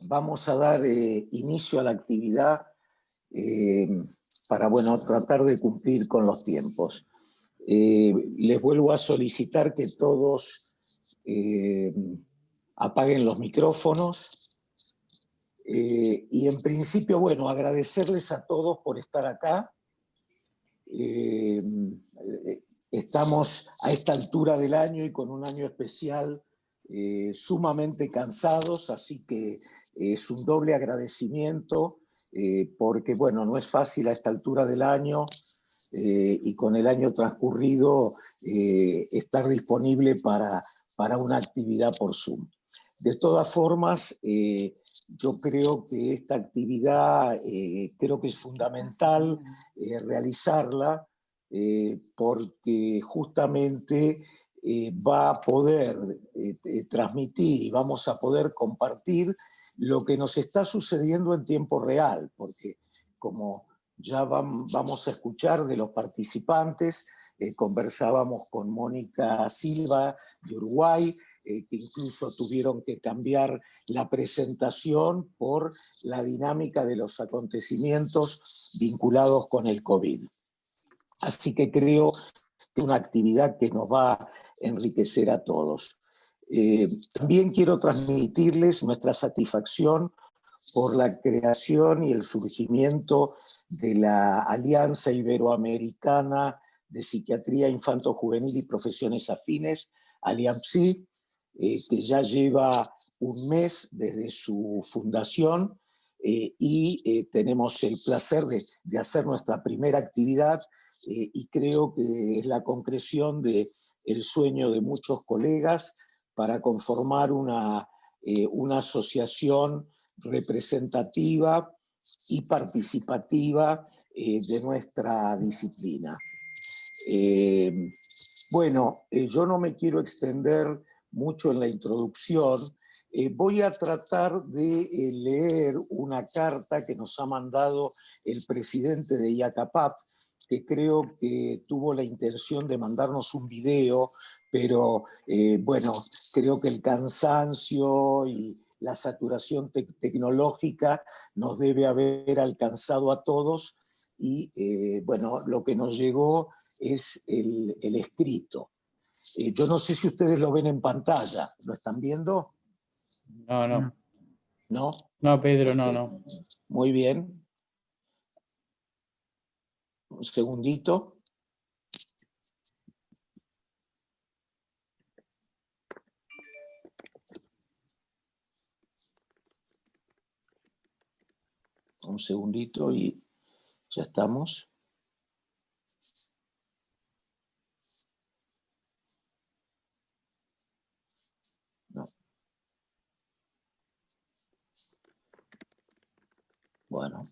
Vamos a dar inicio a la actividad eh, para tratar de cumplir con los tiempos. Les vuelvo a solicitar que todos apaguen los micrófonos y en principio, agradecerles a todos por estar acá. Estamos a esta altura del año y con un año especial sumamente cansados, así que es un doble agradecimiento porque, no es fácil a esta altura del año y con el año transcurrido estar disponible para una actividad por Zoom. De todas formas, yo creo que esta actividad creo que es fundamental realizarla porque justamente va a poder transmitir y vamos a poder compartir lo que nos está sucediendo en tiempo real, porque como ya vamos a escuchar de los participantes, conversábamos con Mónica Silva de Uruguay, que incluso tuvieron que cambiar la presentación por la dinámica de los acontecimientos vinculados con el COVID. Así que creo que es una actividad que nos va a enriquecer a todos. También quiero transmitirles nuestra satisfacción por la creación y el surgimiento de la Alianza Iberoamericana de Psiquiatría Infanto-Juvenil y Profesiones Afines, ALIAMPSI, que ya lleva un mes desde su fundación y tenemos el placer de hacer nuestra primera actividad y creo que es la concreción del sueño de muchos colegas para conformar una asociación representativa y participativa de nuestra disciplina. Yo no me quiero extender mucho en la introducción. Voy a tratar de leer una carta que nos ha mandado el presidente de IACAPAP, que creo que tuvo la intención de mandarnos un video, pero creo que el cansancio y la saturación tecnológica nos debe haber alcanzado a todos y lo que nos llegó es el escrito. Yo no sé si ustedes lo ven en pantalla, ¿lo están viendo? No. ¿No? No, Pedro, Perfecto. no. Muy bien. Un segundito. Un segundito y ya estamos. No. Bueno.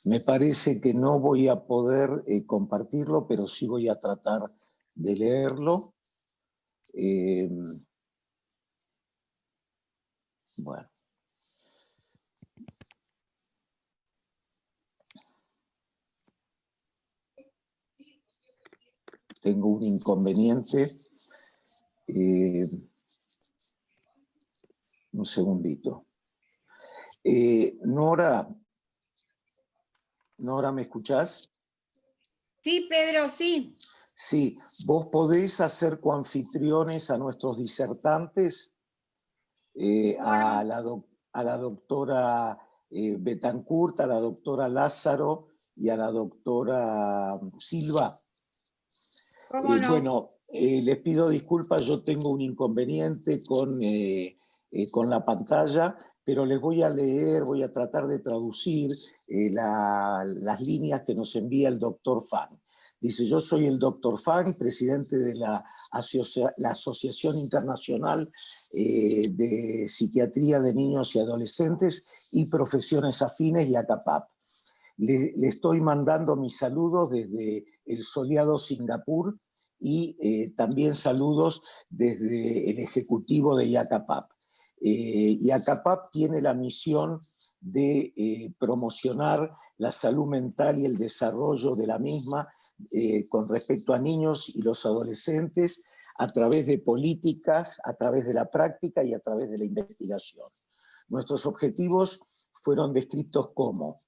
Me parece que no voy a poder compartirlo, pero sí voy a tratar de leerlo. Bueno. Tengo un inconveniente. Un segundito. Nora, ¿me escuchás? Sí, Pedro, sí. Sí, ¿vos podés hacer coanfitriones a nuestros disertantes? A la doctora Betancourt, a la doctora Lázaro y a la doctora Silva. ¿Cómo no? Les pido disculpas, yo tengo un inconveniente con la pantalla, pero les voy a leer, voy a tratar de traducir las líneas que nos envía el doctor Fang. Dice: yo soy el doctor Fang, presidente de la Asociación Internacional de Psiquiatría de Niños y Adolescentes y Profesiones Afines y ACAPAP. Le estoy mandando mis saludos desde el soleado Singapur y también saludos desde el ejecutivo de IACAPAP. IACAPAP tiene la misión de promocionar la salud mental y el desarrollo de la misma con respecto a niños y los adolescentes a través de políticas, a través de la práctica y a través de la investigación. Nuestros objetivos fueron descritos como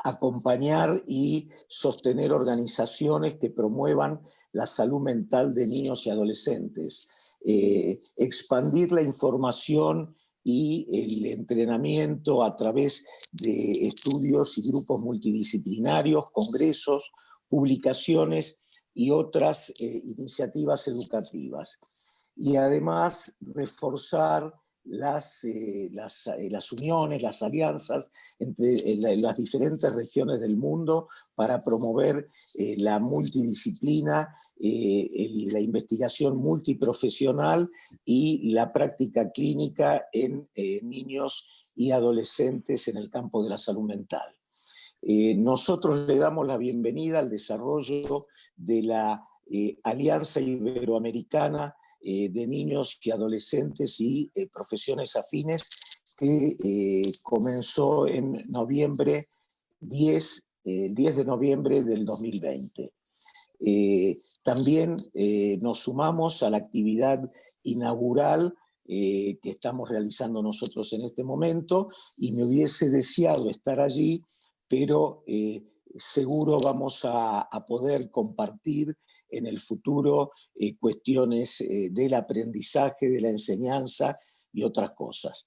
acompañar y sostener organizaciones que promuevan la salud mental de niños y adolescentes, expandir la información y el entrenamiento a través de estudios y grupos multidisciplinarios, congresos, publicaciones y otras iniciativas educativas. Y además reforzar las uniones, las alianzas entre las diferentes regiones del mundo para promover la multidisciplina, la investigación multiprofesional y la práctica clínica en niños y adolescentes en el campo de la salud mental. Nosotros le damos la bienvenida al desarrollo de la Alianza Iberoamericana de Niños y Adolescentes y Profesiones Afines, que comenzó en noviembre 10 de noviembre del 2020. También nos sumamos a la actividad inaugural que estamos realizando nosotros en este momento, y me hubiese deseado estar allí, pero seguro vamos a poder compartir en el futuro cuestiones del aprendizaje, de la enseñanza y otras cosas.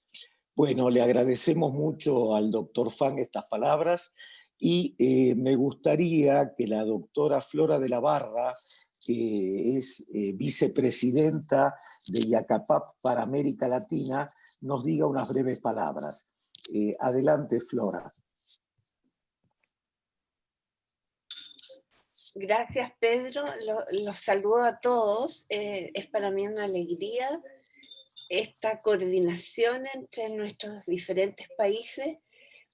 Bueno, le agradecemos mucho al doctor Fang estas palabras, y me gustaría que la doctora Flora de la Barra, que es vicepresidenta de IACAPAP para América Latina, nos diga unas breves palabras. Adelante, Flora. Gracias, Pedro. Los saludo a todos. Es para mí una alegría esta coordinación entre nuestros diferentes países,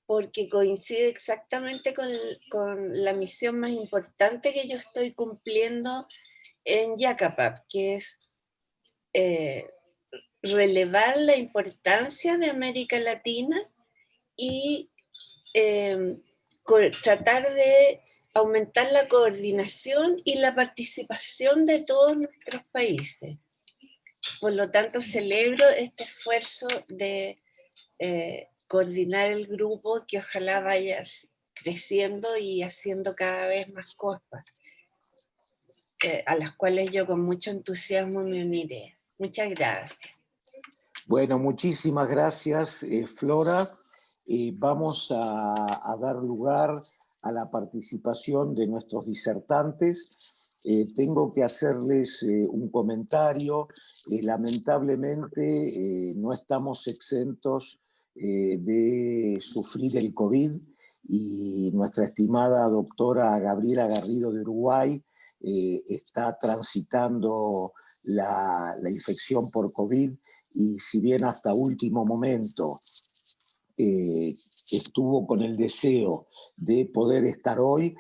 porque coincide exactamente con la misión más importante que yo estoy cumpliendo en IACAPAP, que es relevar la importancia de América Latina y tratar de aumentar la coordinación y la participación de todos nuestros países. Por lo tanto, celebro este esfuerzo de coordinar el grupo, que ojalá vaya creciendo y haciendo cada vez más cosas, a las cuales yo con mucho entusiasmo me uniré. Muchas gracias. Bueno, muchísimas gracias, Flora. Vamos a dar lugar a la participación de nuestros disertantes. Tengo que hacerles un comentario. Lamentablemente no estamos exentos de sufrir el COVID, y nuestra estimada doctora Gabriela Garrido de Uruguay está transitando la infección por COVID, y si bien hasta último momento estuvo con el deseo de poder estar hoy,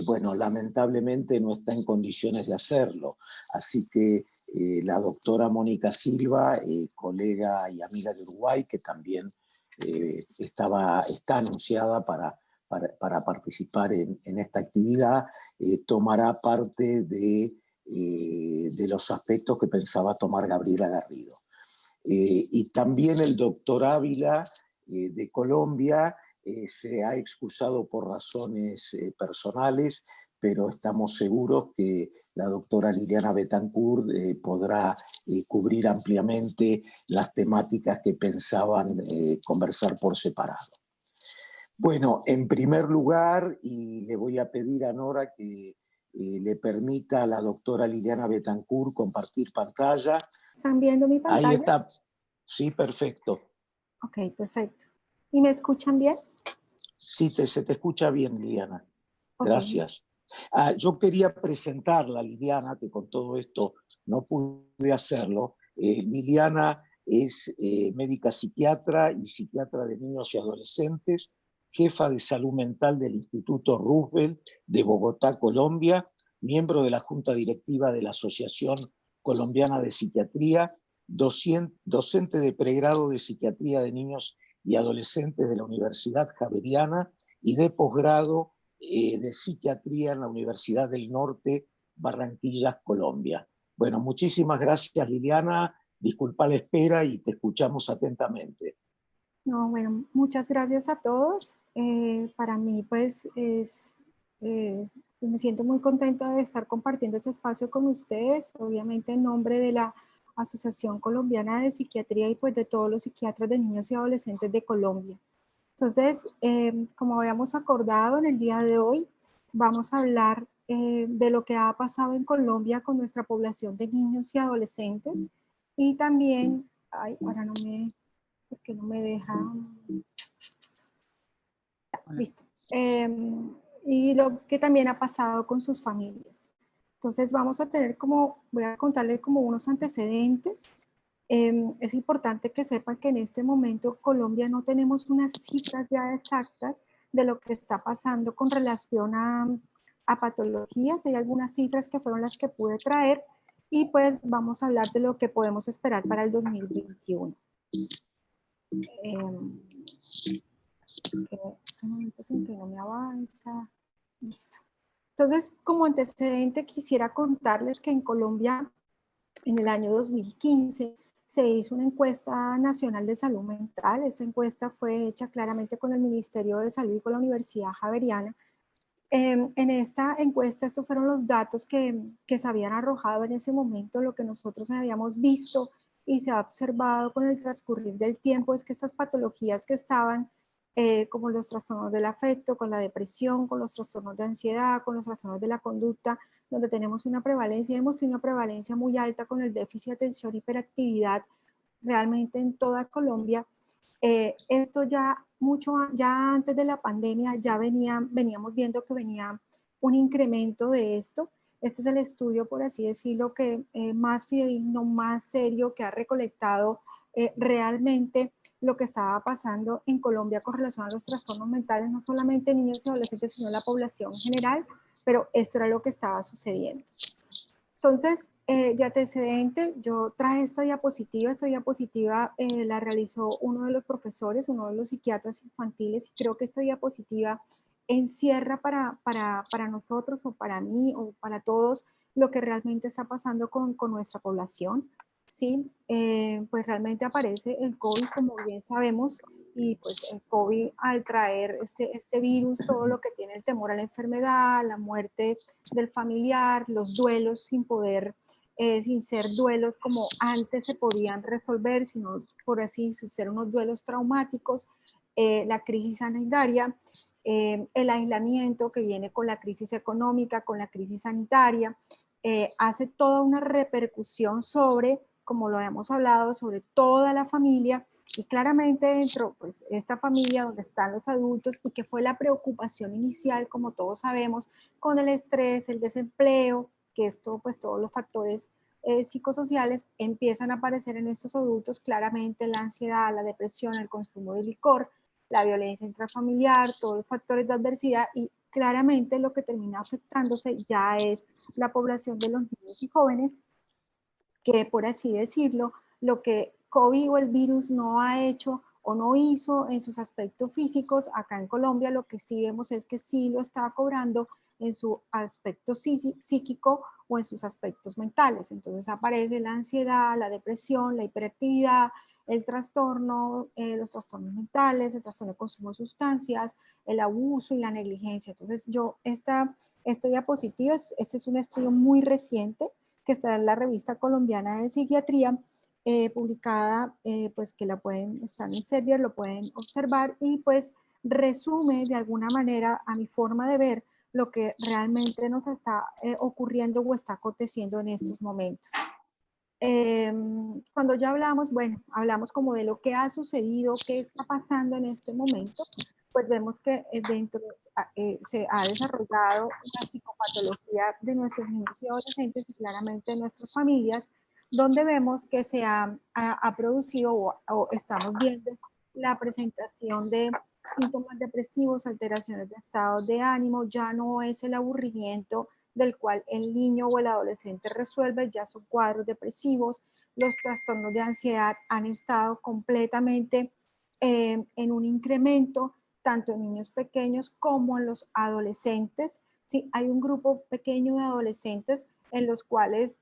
bueno, lamentablemente no está en condiciones de hacerlo. Así que la doctora Mónica Silva, colega y amiga de Uruguay, que también está anunciada para participar en esta actividad, tomará parte de los aspectos que pensaba tomar Gabriela Garrido. Y también el doctor Ávila, de Colombia, se ha excusado por razones personales, pero estamos seguros que la doctora Liliana Betancourt podrá cubrir ampliamente las temáticas que pensaban conversar por separado. Bueno, en primer lugar, y le voy a pedir a Nora que le permita a la doctora Liliana Betancourt compartir pantalla. ¿Están viendo mi pantalla? Ahí está. Sí, perfecto. Ok, perfecto. ¿Y me escuchan bien? Sí, se te escucha bien, Liliana. Okay. Gracias. Yo quería presentarla, Liliana, que con todo esto no pude hacerlo. Liliana es médica psiquiatra y psiquiatra de niños y adolescentes, jefa de salud mental del Instituto Roosevelt de Bogotá, Colombia, miembro de la Junta Directiva de la Asociación Colombiana de Psiquiatría, docente de pregrado de Psiquiatría de Niños y Adolescentes de la Universidad Javeriana y de posgrado de Psiquiatría en la Universidad del Norte, Barranquilla, Colombia. Bueno, muchísimas gracias, Liliana. Disculpa la espera y te escuchamos atentamente. No, bueno, muchas gracias a todos. Para mí, pues, me siento muy contenta de estar compartiendo este espacio con ustedes, obviamente en nombre de la Asociación Colombiana de Psiquiatría y pues de todos los psiquiatras de niños y adolescentes de Colombia. Entonces, como habíamos acordado en el día de hoy, vamos a hablar de lo que ha pasado en Colombia con nuestra población de niños y adolescentes y también, ay, ahora no me, porque no me deja, listo, y lo que también ha pasado con sus familias. Entonces vamos a tener como, voy a contarles como unos antecedentes. Es importante que sepan que en este momento Colombia no tenemos unas cifras ya exactas de lo que está pasando con relación a patologías. Hay algunas cifras que fueron las que pude traer y pues vamos a hablar de lo que podemos esperar para el 2021. Hay momentos en que no me avanza. Listo. Entonces, como antecedente, quisiera contarles que en Colombia, en el año 2015, se hizo una encuesta nacional de salud mental. Esta encuesta fue hecha claramente con el Ministerio de Salud y con la Universidad Javeriana. En esta encuesta, estos fueron los datos que se habían arrojado en ese momento. Lo que nosotros habíamos visto y se ha observado con el transcurrir del tiempo es que estas patologías que estaban, como los trastornos del afecto, con la depresión, con los trastornos de ansiedad, con los trastornos de la conducta, donde tenemos una prevalencia, hemos tenido una prevalencia muy alta con el déficit de atención y hiperactividad realmente en toda Colombia. Esto ya ya antes de la pandemia ya veníamos viendo que venía un incremento de esto. Este es el estudio, por así decirlo, que más fidedigno, más serio, que ha recolectado realmente lo que estaba pasando en Colombia con relación a los trastornos mentales, no solamente niños y adolescentes, sino la población en general, pero esto era lo que estaba sucediendo. Entonces, de antecedente, yo traje esta diapositiva la realizó uno de los profesores, uno de los psiquiatras infantiles, y creo que esta diapositiva encierra para nosotros o para mí o para todos lo que realmente está pasando con nuestra población. Sí, pues realmente aparece el COVID, como bien sabemos, y pues el COVID al traer este virus, todo lo que tiene el temor a la enfermedad, la muerte del familiar, los duelos sin poder, sin ser duelos como antes se podían resolver, sino por así ser unos duelos traumáticos, la crisis sanitaria, el aislamiento que viene con la crisis económica, con la crisis sanitaria, hace toda una repercusión sobre, como lo habíamos hablado, sobre toda la familia. Y claramente dentro, pues, esta familia donde están los adultos y que fue la preocupación inicial, como todos sabemos, con el estrés, el desempleo, que esto, pues todos los factores psicosociales empiezan a aparecer en estos adultos, claramente la ansiedad, la depresión, el consumo de licor, la violencia intrafamiliar, todos los factores de adversidad y claramente lo que termina afectándose ya es la población de los niños y jóvenes, que por así decirlo, lo que COVID o el virus no ha hecho o no hizo en sus aspectos físicos, acá en Colombia lo que sí vemos es que sí lo está cobrando en su aspecto psíquico o en sus aspectos mentales. Entonces aparece la ansiedad, la depresión, la hiperactividad, el trastorno, los trastornos mentales, el trastorno de consumo de sustancias, el abuso y la negligencia. Entonces esta diapositiva, este es un estudio muy reciente que está en la revista colombiana de psiquiatría, publicada, pues que la pueden, están en Servier, lo pueden observar y pues resume de alguna manera a mi forma de ver lo que realmente nos está ocurriendo o está aconteciendo en estos momentos. Cuando ya hablamos, bueno, hablamos como de lo que ha sucedido, qué está pasando en este momento, pues vemos que dentro se ha desarrollado una psicopatología de nuestros niños y adolescentes y claramente de nuestras familias, donde vemos que se ha producido o estamos viendo la presentación de síntomas depresivos, alteraciones de estado de ánimo, ya no es el aburrimiento del cual el niño o el adolescente resuelve, ya son cuadros depresivos, los trastornos de ansiedad han estado completamente en un incremento, tanto en niños pequeños como en los adolescentes. Sí, hay un grupo pequeño de adolescentes en los cuales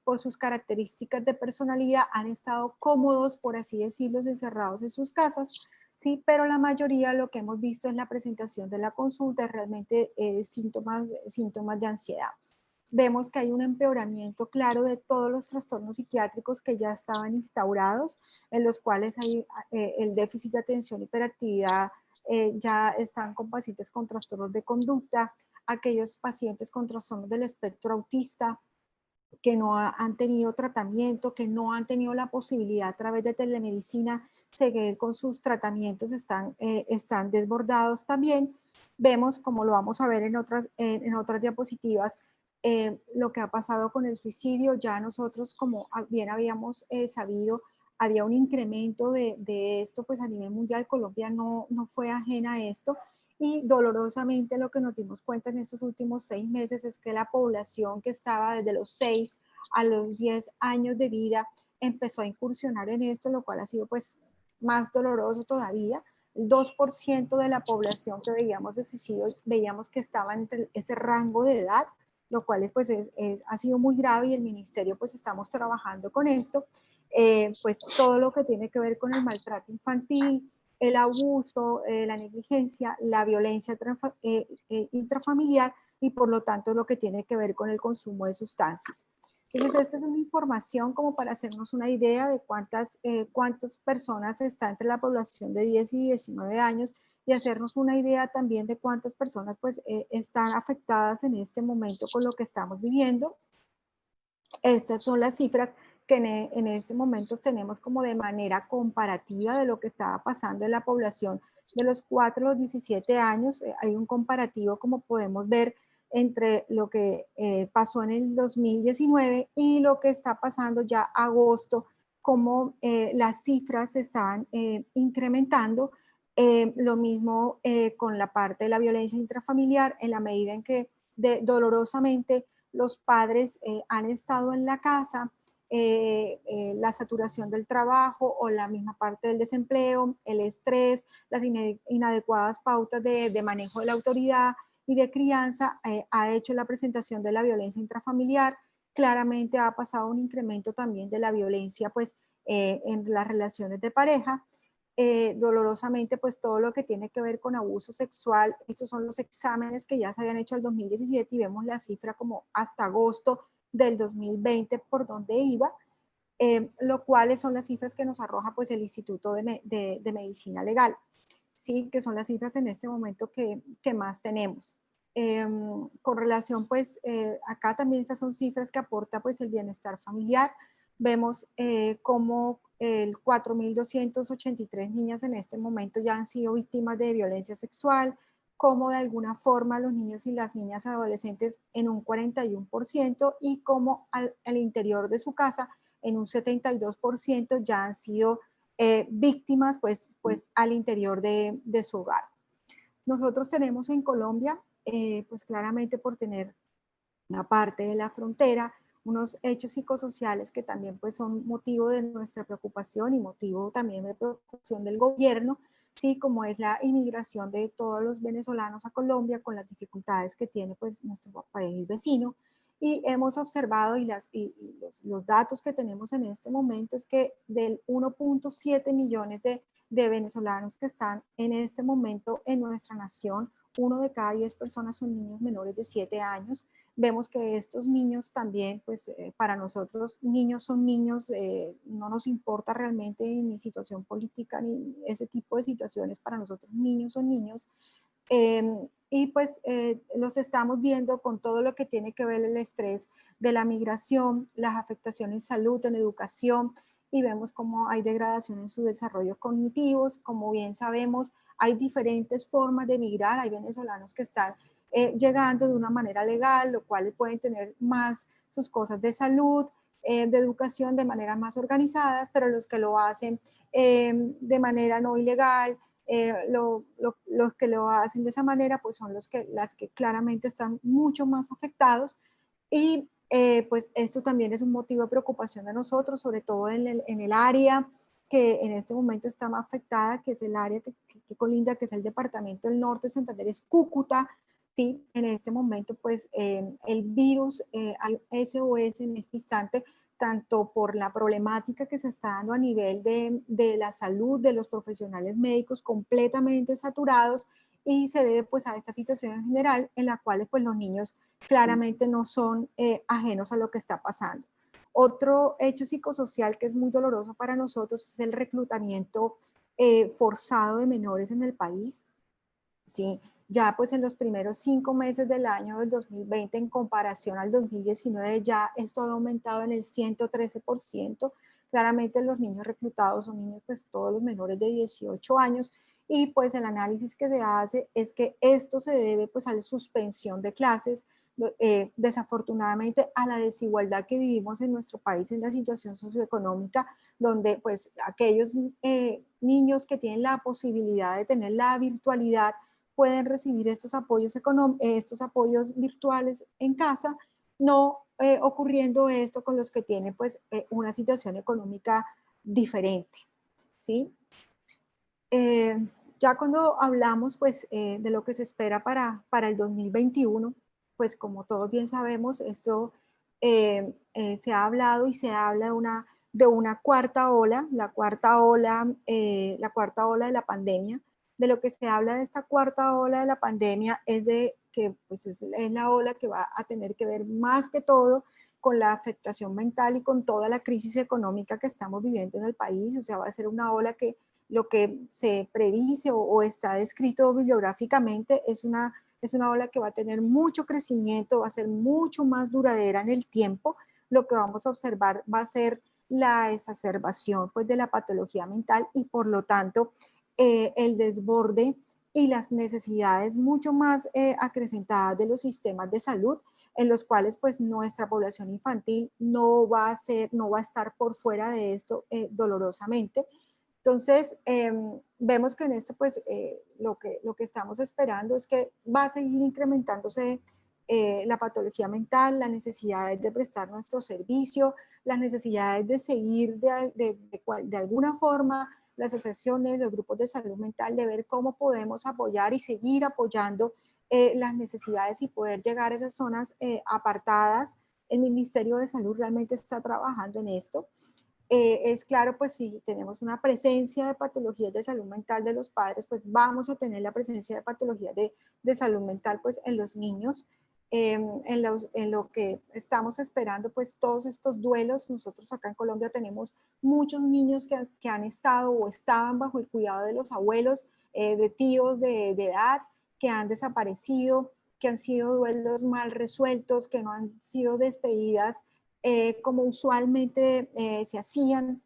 por sus características de personalidad han estado cómodos, por así decirlo, encerrados en sus casas, sí, pero la mayoría lo que hemos visto en la presentación de la consulta es realmente síntomas de ansiedad. Vemos que hay un empeoramiento claro de todos los trastornos psiquiátricos que ya estaban instaurados, en los cuales hay el déficit de atención, hiperactividad, ya están con pacientes con trastornos de conducta, aquellos pacientes con trastornos del espectro autista que no han tenido tratamiento, que no han tenido la posibilidad a través de telemedicina seguir con sus tratamientos, están desbordados también. Vemos, como lo vamos a ver en otras diapositivas, lo que ha pasado con el suicidio. Ya nosotros, como bien habíamos sabido, había un incremento de esto, pues a nivel mundial. Colombia no fue ajena a esto, y dolorosamente lo que nos dimos cuenta en estos últimos 6 meses es que la población que estaba desde los 6 a los 10 años de vida empezó a incursionar en esto, lo cual ha sido pues más doloroso todavía. El 2% de la población que veíamos de suicidio, veíamos que estaba entre ese rango de edad, lo cual pues ha sido muy grave, y el ministerio pues estamos trabajando con esto. Pues todo lo que tiene que ver con el maltrato infantil, el abuso, la negligencia, la violencia intrafamiliar, y por lo tanto lo que tiene que ver con el consumo de sustancias. Entonces, esta es una información como para hacernos una idea de cuántas personas está entre la población de 10 y 19 años, y hacernos una idea también de cuántas personas pues están afectadas en este momento con lo que estamos viviendo. Estas son las cifras que en este momento tenemos como de manera comparativa de lo que estaba pasando en la población de los 4 a los 17 años. Hay un comparativo, como podemos ver, entre lo que pasó en el 2019 y lo que está pasando ya agosto, como las cifras se estaban incrementando. Lo mismo con la parte de la violencia intrafamiliar, en la medida en que dolorosamente los padres han estado en la casa, la saturación del trabajo o la misma parte del desempleo, el estrés, las inadecuadas pautas de manejo de la autoridad y de crianza ha hecho la presentación de la violencia intrafamiliar. Claramente ha pasado un incremento también de la violencia pues, en las relaciones de pareja. Dolorosamente, pues todo lo que tiene que ver con abuso sexual, estos son los exámenes que ya se habían hecho el 2017 y vemos la cifra como hasta agosto del 2020 por donde iba, lo cuales son las cifras que nos arroja pues el Instituto de Medicina Legal, ¿sí? Que son las cifras en este momento que más tenemos. Con relación pues, acá también estas son cifras que aporta pues el bienestar familiar. Vemos cómo 4.283 niñas en este momento ya han sido víctimas de violencia sexual, cómo de alguna forma los niños y las niñas adolescentes en un 41%, y cómo al interior de su casa en un 72% ya han sido víctimas pues al interior de su hogar. Nosotros tenemos en Colombia, pues claramente por tener una parte de la frontera, unos hechos psicosociales que también pues son motivo de nuestra preocupación y motivo también de preocupación del gobierno, sí, como es la inmigración de todos los venezolanos a Colombia con las dificultades que tiene pues nuestro país vecino. Y hemos observado, y los datos que tenemos en este momento es que del 1.7 millones de venezolanos que están en este momento en nuestra nación, 1 de cada 10 personas son niños menores de 7 años. Vemos que estos niños también, pues para nosotros niños son niños, no nos importa realmente ni situación política ni ese tipo de situaciones, para nosotros niños son niños. Y pues los estamos viendo con todo lo que tiene que ver el estrés de la migración, las afectaciones en salud, en educación, y vemos cómo hay degradación en sus desarrollos cognitivos. Como bien sabemos, hay diferentes formas de migrar. Hay venezolanos que están llegando de una manera legal, lo cual pueden tener más sus cosas de salud, de educación de maneras más organizadas, pero los que lo hacen de manera no ilegal, los que lo hacen de esa manera, pues son las que claramente están mucho más afectados. Y pues esto también es un motivo de preocupación de nosotros, sobre todo en el área que en este momento está más afectada, que es el área que colinda, que es el departamento del norte de Santander, es Cúcuta, Sí, en este momento, pues el virus SOS en este instante, tanto por la problemática que se está dando a nivel de la salud de los profesionales médicos completamente saturados, y se debe pues a esta situación en general en la cual pues los niños claramente no son ajenos a lo que está pasando. Otro hecho psicosocial que es muy doloroso para nosotros es el reclutamiento forzado de menores en el país. Sí, ya pues en los primeros 5 meses del año del 2020 en comparación al 2019 ya esto ha aumentado en el 113%. Claramente los niños reclutados son niños pues todos los menores de 18 años, y pues el análisis que se hace es que esto se debe pues a la suspensión de clases, desafortunadamente a la desigualdad que vivimos en nuestro país en la situación socioeconómica, donde pues aquellos niños que tienen la posibilidad de tener la virtualidad pueden recibir estos apoyos virtuales en casa, no ocurriendo esto con los que tienen pues una situación económica diferente, ¿sí? Ya cuando hablamos pues de lo que se espera para el 2021, pues como todos bien sabemos, esto se ha hablado y se habla de una cuarta ola, la cuarta ola de la pandemia. De lo que se habla de esta cuarta ola de la pandemia es de que pues es la ola que va a tener que ver más que todo con la afectación mental y con toda la crisis económica que estamos viviendo en el país. O sea, va a ser una ola que lo que se predice o está descrito bibliográficamente es una ola que va a tener mucho crecimiento, va a ser mucho más duradera en el tiempo. Lo que vamos a observar va a ser la exacerbación pues, de la patología mental, y por lo tanto el desborde y las necesidades mucho más acrecentadas de los sistemas de salud, en los cuales pues nuestra población infantil no va a estar por fuera de esto dolorosamente. Entonces, vemos que en esto, pues, lo que estamos esperando es que va a seguir incrementándose la patología mental, las necesidades de prestar nuestro servicio, las necesidades de seguir de alguna forma las asociaciones, los grupos de salud mental, de ver cómo podemos apoyar y seguir apoyando las necesidades y poder llegar a esas zonas apartadas. El Ministerio de Salud realmente está trabajando en esto. Es claro, pues si tenemos una presencia de patologías de salud mental de los padres, pues vamos a tener la presencia de patologías de salud mental pues en los niños. En lo que estamos esperando, pues todos estos duelos, nosotros acá en Colombia tenemos muchos niños que han estado o estaban bajo el cuidado de los abuelos, de tíos de edad, que han desaparecido, que han sido duelos mal resueltos, que no han sido despedidas como usualmente se hacían,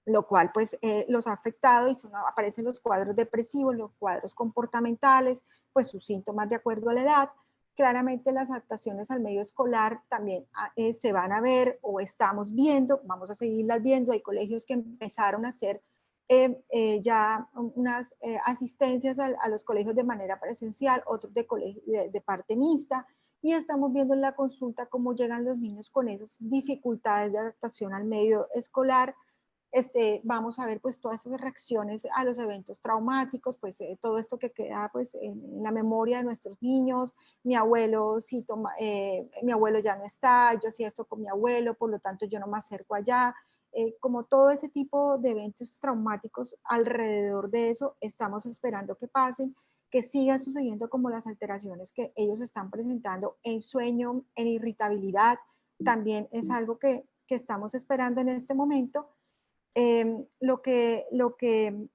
lo cual pues los ha afectado, y aparecen los cuadros depresivos, los cuadros comportamentales, pues sus síntomas de acuerdo a la edad. Claramente las adaptaciones al medio escolar también se van a ver o estamos viendo, vamos a seguirlas viendo. Hay colegios que empezaron a hacer ya unas asistencias a los colegios de manera presencial, otros de parte mixta, y estamos viendo en la consulta cómo llegan los niños con esas dificultades de adaptación al medio escolar. Vamos a ver pues todas esas reacciones a los eventos traumáticos, pues todo esto que queda pues en la memoria de nuestros niños. Mi abuelo mi abuelo ya no está, yo hacía esto con mi abuelo, por lo tanto yo no me acerco allá. Como todo ese tipo de eventos traumáticos alrededor de eso, estamos esperando que pasen, que sigan sucediendo como las alteraciones que ellos están presentando en sueño, en irritabilidad. También es algo que estamos esperando en este momento. Lo que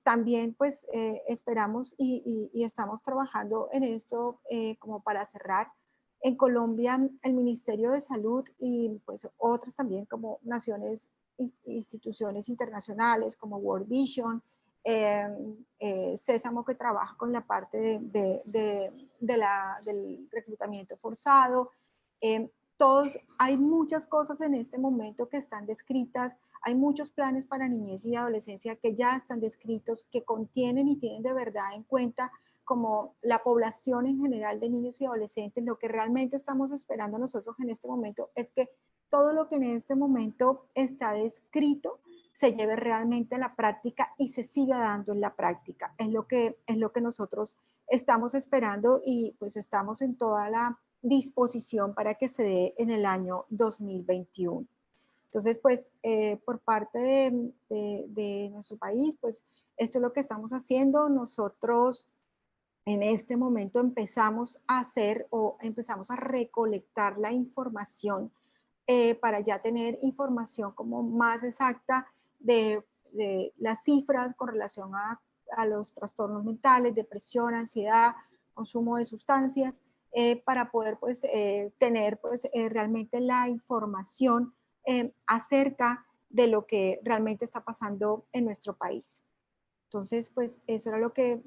también pues esperamos y estamos trabajando en esto como para cerrar. En Colombia, el Ministerio de Salud y pues otras también como instituciones internacionales como World Vision, Sésamo, que trabaja con la parte del reclutamiento forzado. Hay muchas cosas en este momento que están descritas. Hay muchos planes para niñez y adolescencia que ya están descritos, que contienen y tienen de verdad en cuenta como la población en general de niños y adolescentes. Lo que realmente estamos esperando nosotros en este momento es que todo lo que en este momento está descrito se lleve realmente a la práctica y se siga dando en la práctica. Es lo que nosotros estamos esperando y pues estamos en toda la disposición para que se dé en el año 2021. Entonces, pues, por parte de nuestro país, pues, esto es lo que estamos haciendo. Nosotros en este momento empezamos a hacer o empezamos a recolectar la información para ya tener información como más exacta de las cifras con relación a los trastornos mentales, depresión, ansiedad, consumo de sustancias, para poder pues, tener pues, realmente la información acerca de lo que realmente está pasando en nuestro país. Entonces, pues eso era lo que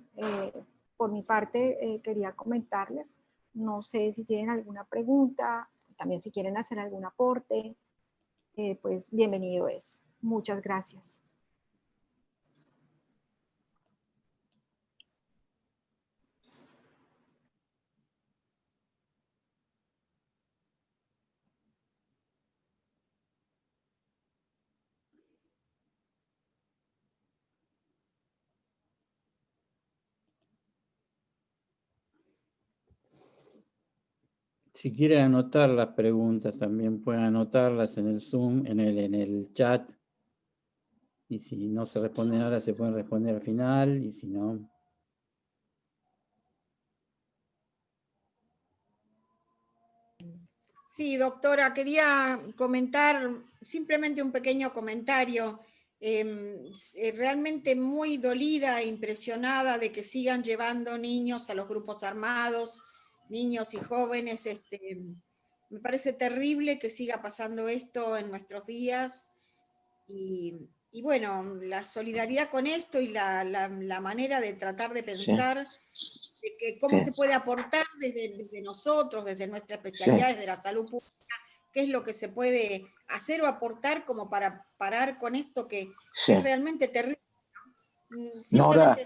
por mi parte quería comentarles. No sé si tienen alguna pregunta, también si quieren hacer algún aporte, pues bienvenido es. Muchas gracias. Si quieren anotar las preguntas, también pueden anotarlas en el Zoom, en el chat. Y si no se responden ahora, se pueden responder al final, y si no... Sí, doctora, quería comentar simplemente un pequeño comentario. Realmente muy dolida e impresionada de que sigan llevando niños a los grupos armados, niños y jóvenes. Me parece terrible que siga pasando esto en nuestros días. Y bueno, la solidaridad con esto y la manera de tratar de pensar de que cómo se puede aportar desde nosotros, desde nuestra especialidad, desde la salud pública, qué es lo que se puede hacer o aportar como para parar con esto que es realmente terrible. Nora,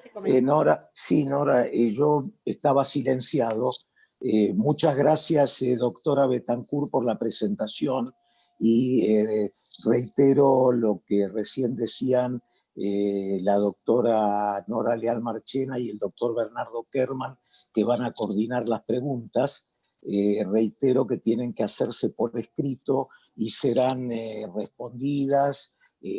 Nora, yo estaba silenciado. Muchas gracias, doctora Betancourt, por la presentación y reitero lo que recién decían la doctora Nora Leal Marchena y el doctor Bernardo Kerman, que van a coordinar las preguntas. Reitero que tienen que hacerse por escrito y serán respondidas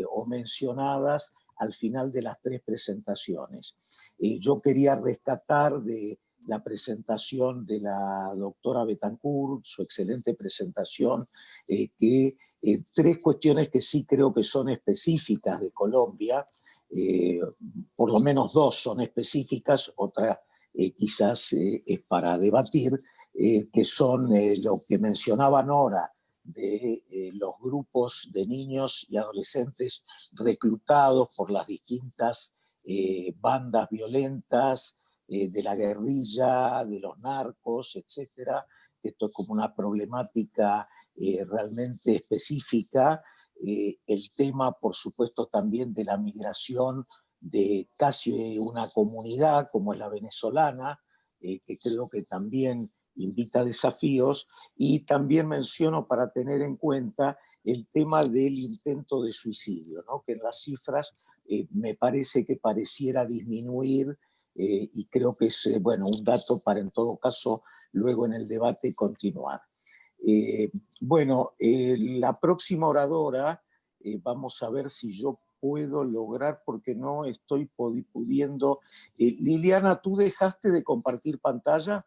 o mencionadas al final de las 3 presentaciones. Yo quería rescatar de la presentación de la doctora Betancourt, su excelente presentación, que 3 cuestiones que sí creo que son específicas de Colombia, por lo menos 2 son específicas, otra quizás es para debatir, que son lo que mencionaba Nora, de los grupos de niños y adolescentes reclutados por las distintas bandas violentas, de la guerrilla, de los narcos, etcétera. Esto es como una problemática realmente específica. El tema, por supuesto, también de la migración de casi una comunidad como es la venezolana, que creo que también invita a desafíos, y también menciono para tener en cuenta el tema del intento de suicidio, ¿no? Que en las cifras me parece que pareciera disminuir y creo que es bueno, un dato para en todo caso luego en el debate continuar. La próxima oradora, vamos a ver si yo puedo lograr, porque no estoy pudiendo. Liliana, ¿tú dejaste de compartir pantalla?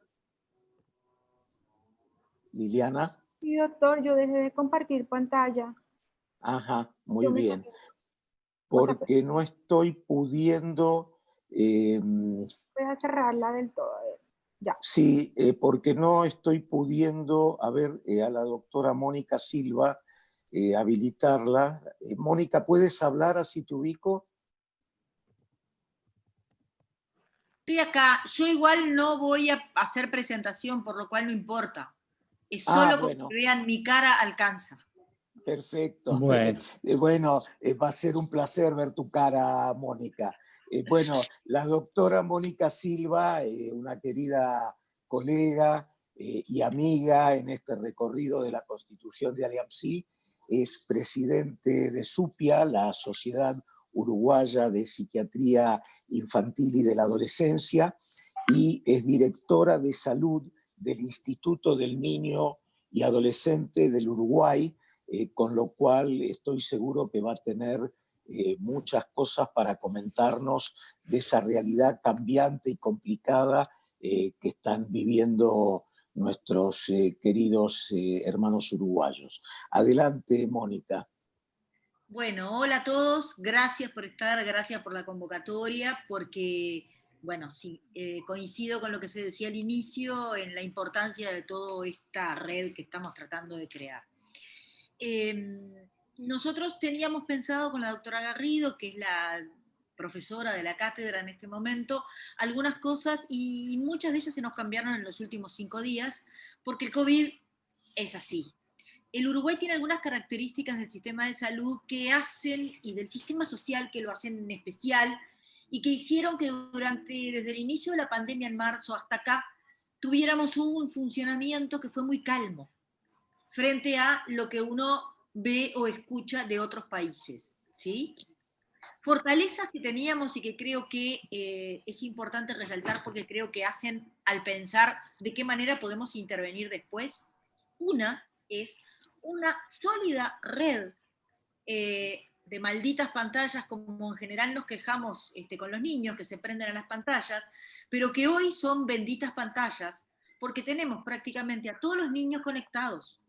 Liliana. Sí, doctor, yo dejé de compartir pantalla. Ajá, muy bien. Porque no estoy pudiendo... voy a cerrarla del todo. Ya. Sí, porque no estoy pudiendo, a ver, a la doctora Mónica Silva, habilitarla. Mónica, ¿puedes hablar así te ubico? Estoy acá. Yo igual no voy a hacer presentación, por lo cual no importa. Es solo bueno. que vean mi cara alcanza. Perfecto. Bueno, Va a ser un placer ver tu cara, Mónica. La doctora Mónica Silva, una querida colega y amiga en este recorrido de la Constitución de Alianza, es presidente de SUPIA, la Sociedad Uruguaya de Psiquiatría Infantil y de la Adolescencia, y es directora de salud del Instituto del Niño y Adolescente del Uruguay, con lo cual estoy seguro que va a tener muchas cosas para comentarnos de esa realidad cambiante y complicada que están viviendo nuestros queridos hermanos uruguayos. Adelante, Mónica. Bueno, hola a todos, gracias por estar, gracias por la convocatoria, porque, bueno, sí, coincido con lo que se decía al inicio en la importancia de toda esta red que estamos tratando de crear. Nosotros teníamos pensado con la doctora Garrido, que es la profesora de la cátedra en este momento, algunas cosas y muchas de ellas se nos cambiaron en los últimos 5 días, porque el COVID es así. El Uruguay tiene algunas características del sistema de salud que hacen, y del sistema social que lo hacen en especial, y que hicieron que desde el inicio de la pandemia en marzo hasta acá, tuviéramos un funcionamiento que fue muy calmo, frente a lo que uno ve o escucha de otros países, ¿sí? Fortalezas que teníamos y que creo que es importante resaltar porque creo que hacen al pensar de qué manera podemos intervenir después. Una es una sólida red de malditas pantallas, como en general nos quejamos con los niños que se prenden a las pantallas, pero que hoy son benditas pantallas, porque tenemos prácticamente a todos los niños conectados.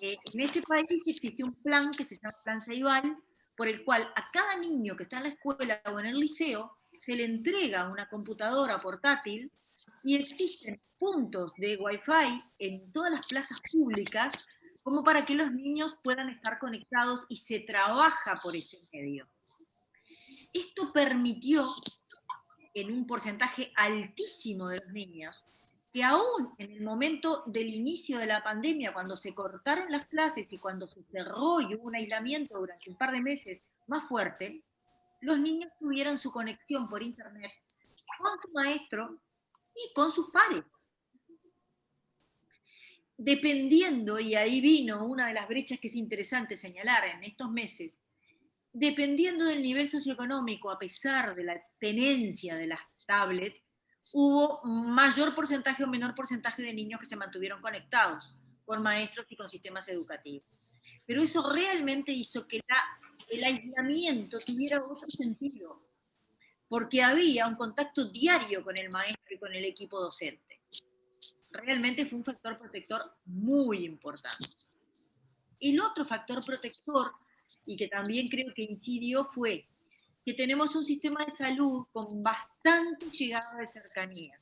En este país existe un plan que se llama Plan Ceibal, por el cual a cada niño que está en la escuela o en el liceo se le entrega una computadora portátil y existen puntos de Wi-Fi en todas las plazas públicas como para que los niños puedan estar conectados y se trabaja por ese medio. Esto permitió, en un porcentaje altísimo de los niños, que aún en el momento del inicio de la pandemia, cuando se cortaron las clases y cuando se cerró y hubo un aislamiento durante un par de meses más fuerte, los niños tuvieran su conexión por internet con su maestro y con sus pares. Dependiendo, y ahí vino una de las brechas que es interesante señalar en estos meses, dependiendo del nivel socioeconómico, a pesar de la tenencia de las tablets, hubo mayor porcentaje o menor porcentaje de niños que se mantuvieron conectados con maestros y con sistemas educativos. Pero eso realmente hizo que el aislamiento tuviera otro sentido, porque había un contacto diario con el maestro y con el equipo docente. Realmente fue un factor protector muy importante. El otro factor protector, y que también creo que incidió, fue que tenemos un sistema de salud con bastante llegada de cercanía,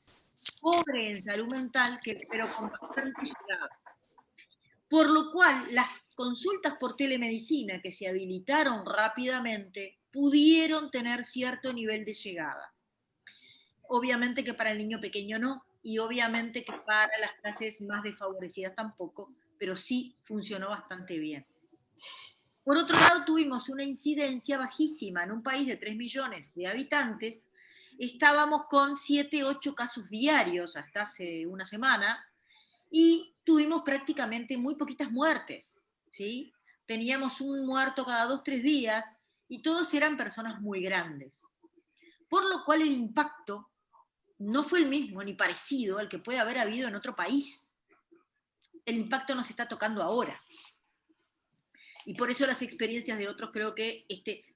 pobre en salud mental, pero con bastante llegada. Por lo cual, las consultas por telemedicina que se habilitaron rápidamente pudieron tener cierto nivel de llegada. Obviamente que para el niño pequeño no, y obviamente que para las clases más desfavorecidas tampoco, pero sí funcionó bastante bien. Por otro lado, tuvimos una incidencia bajísima. En un país de 3 millones de habitantes, estábamos con 7, 8 casos diarios hasta hace una semana, y tuvimos prácticamente muy poquitas muertes, ¿sí? Teníamos un muerto cada 2, 3 días, y todos eran personas muy grandes. Por lo cual el impacto no fue el mismo ni parecido al que puede haber habido en otro país. El impacto nos está tocando ahora. Y por eso las experiencias de otros creo que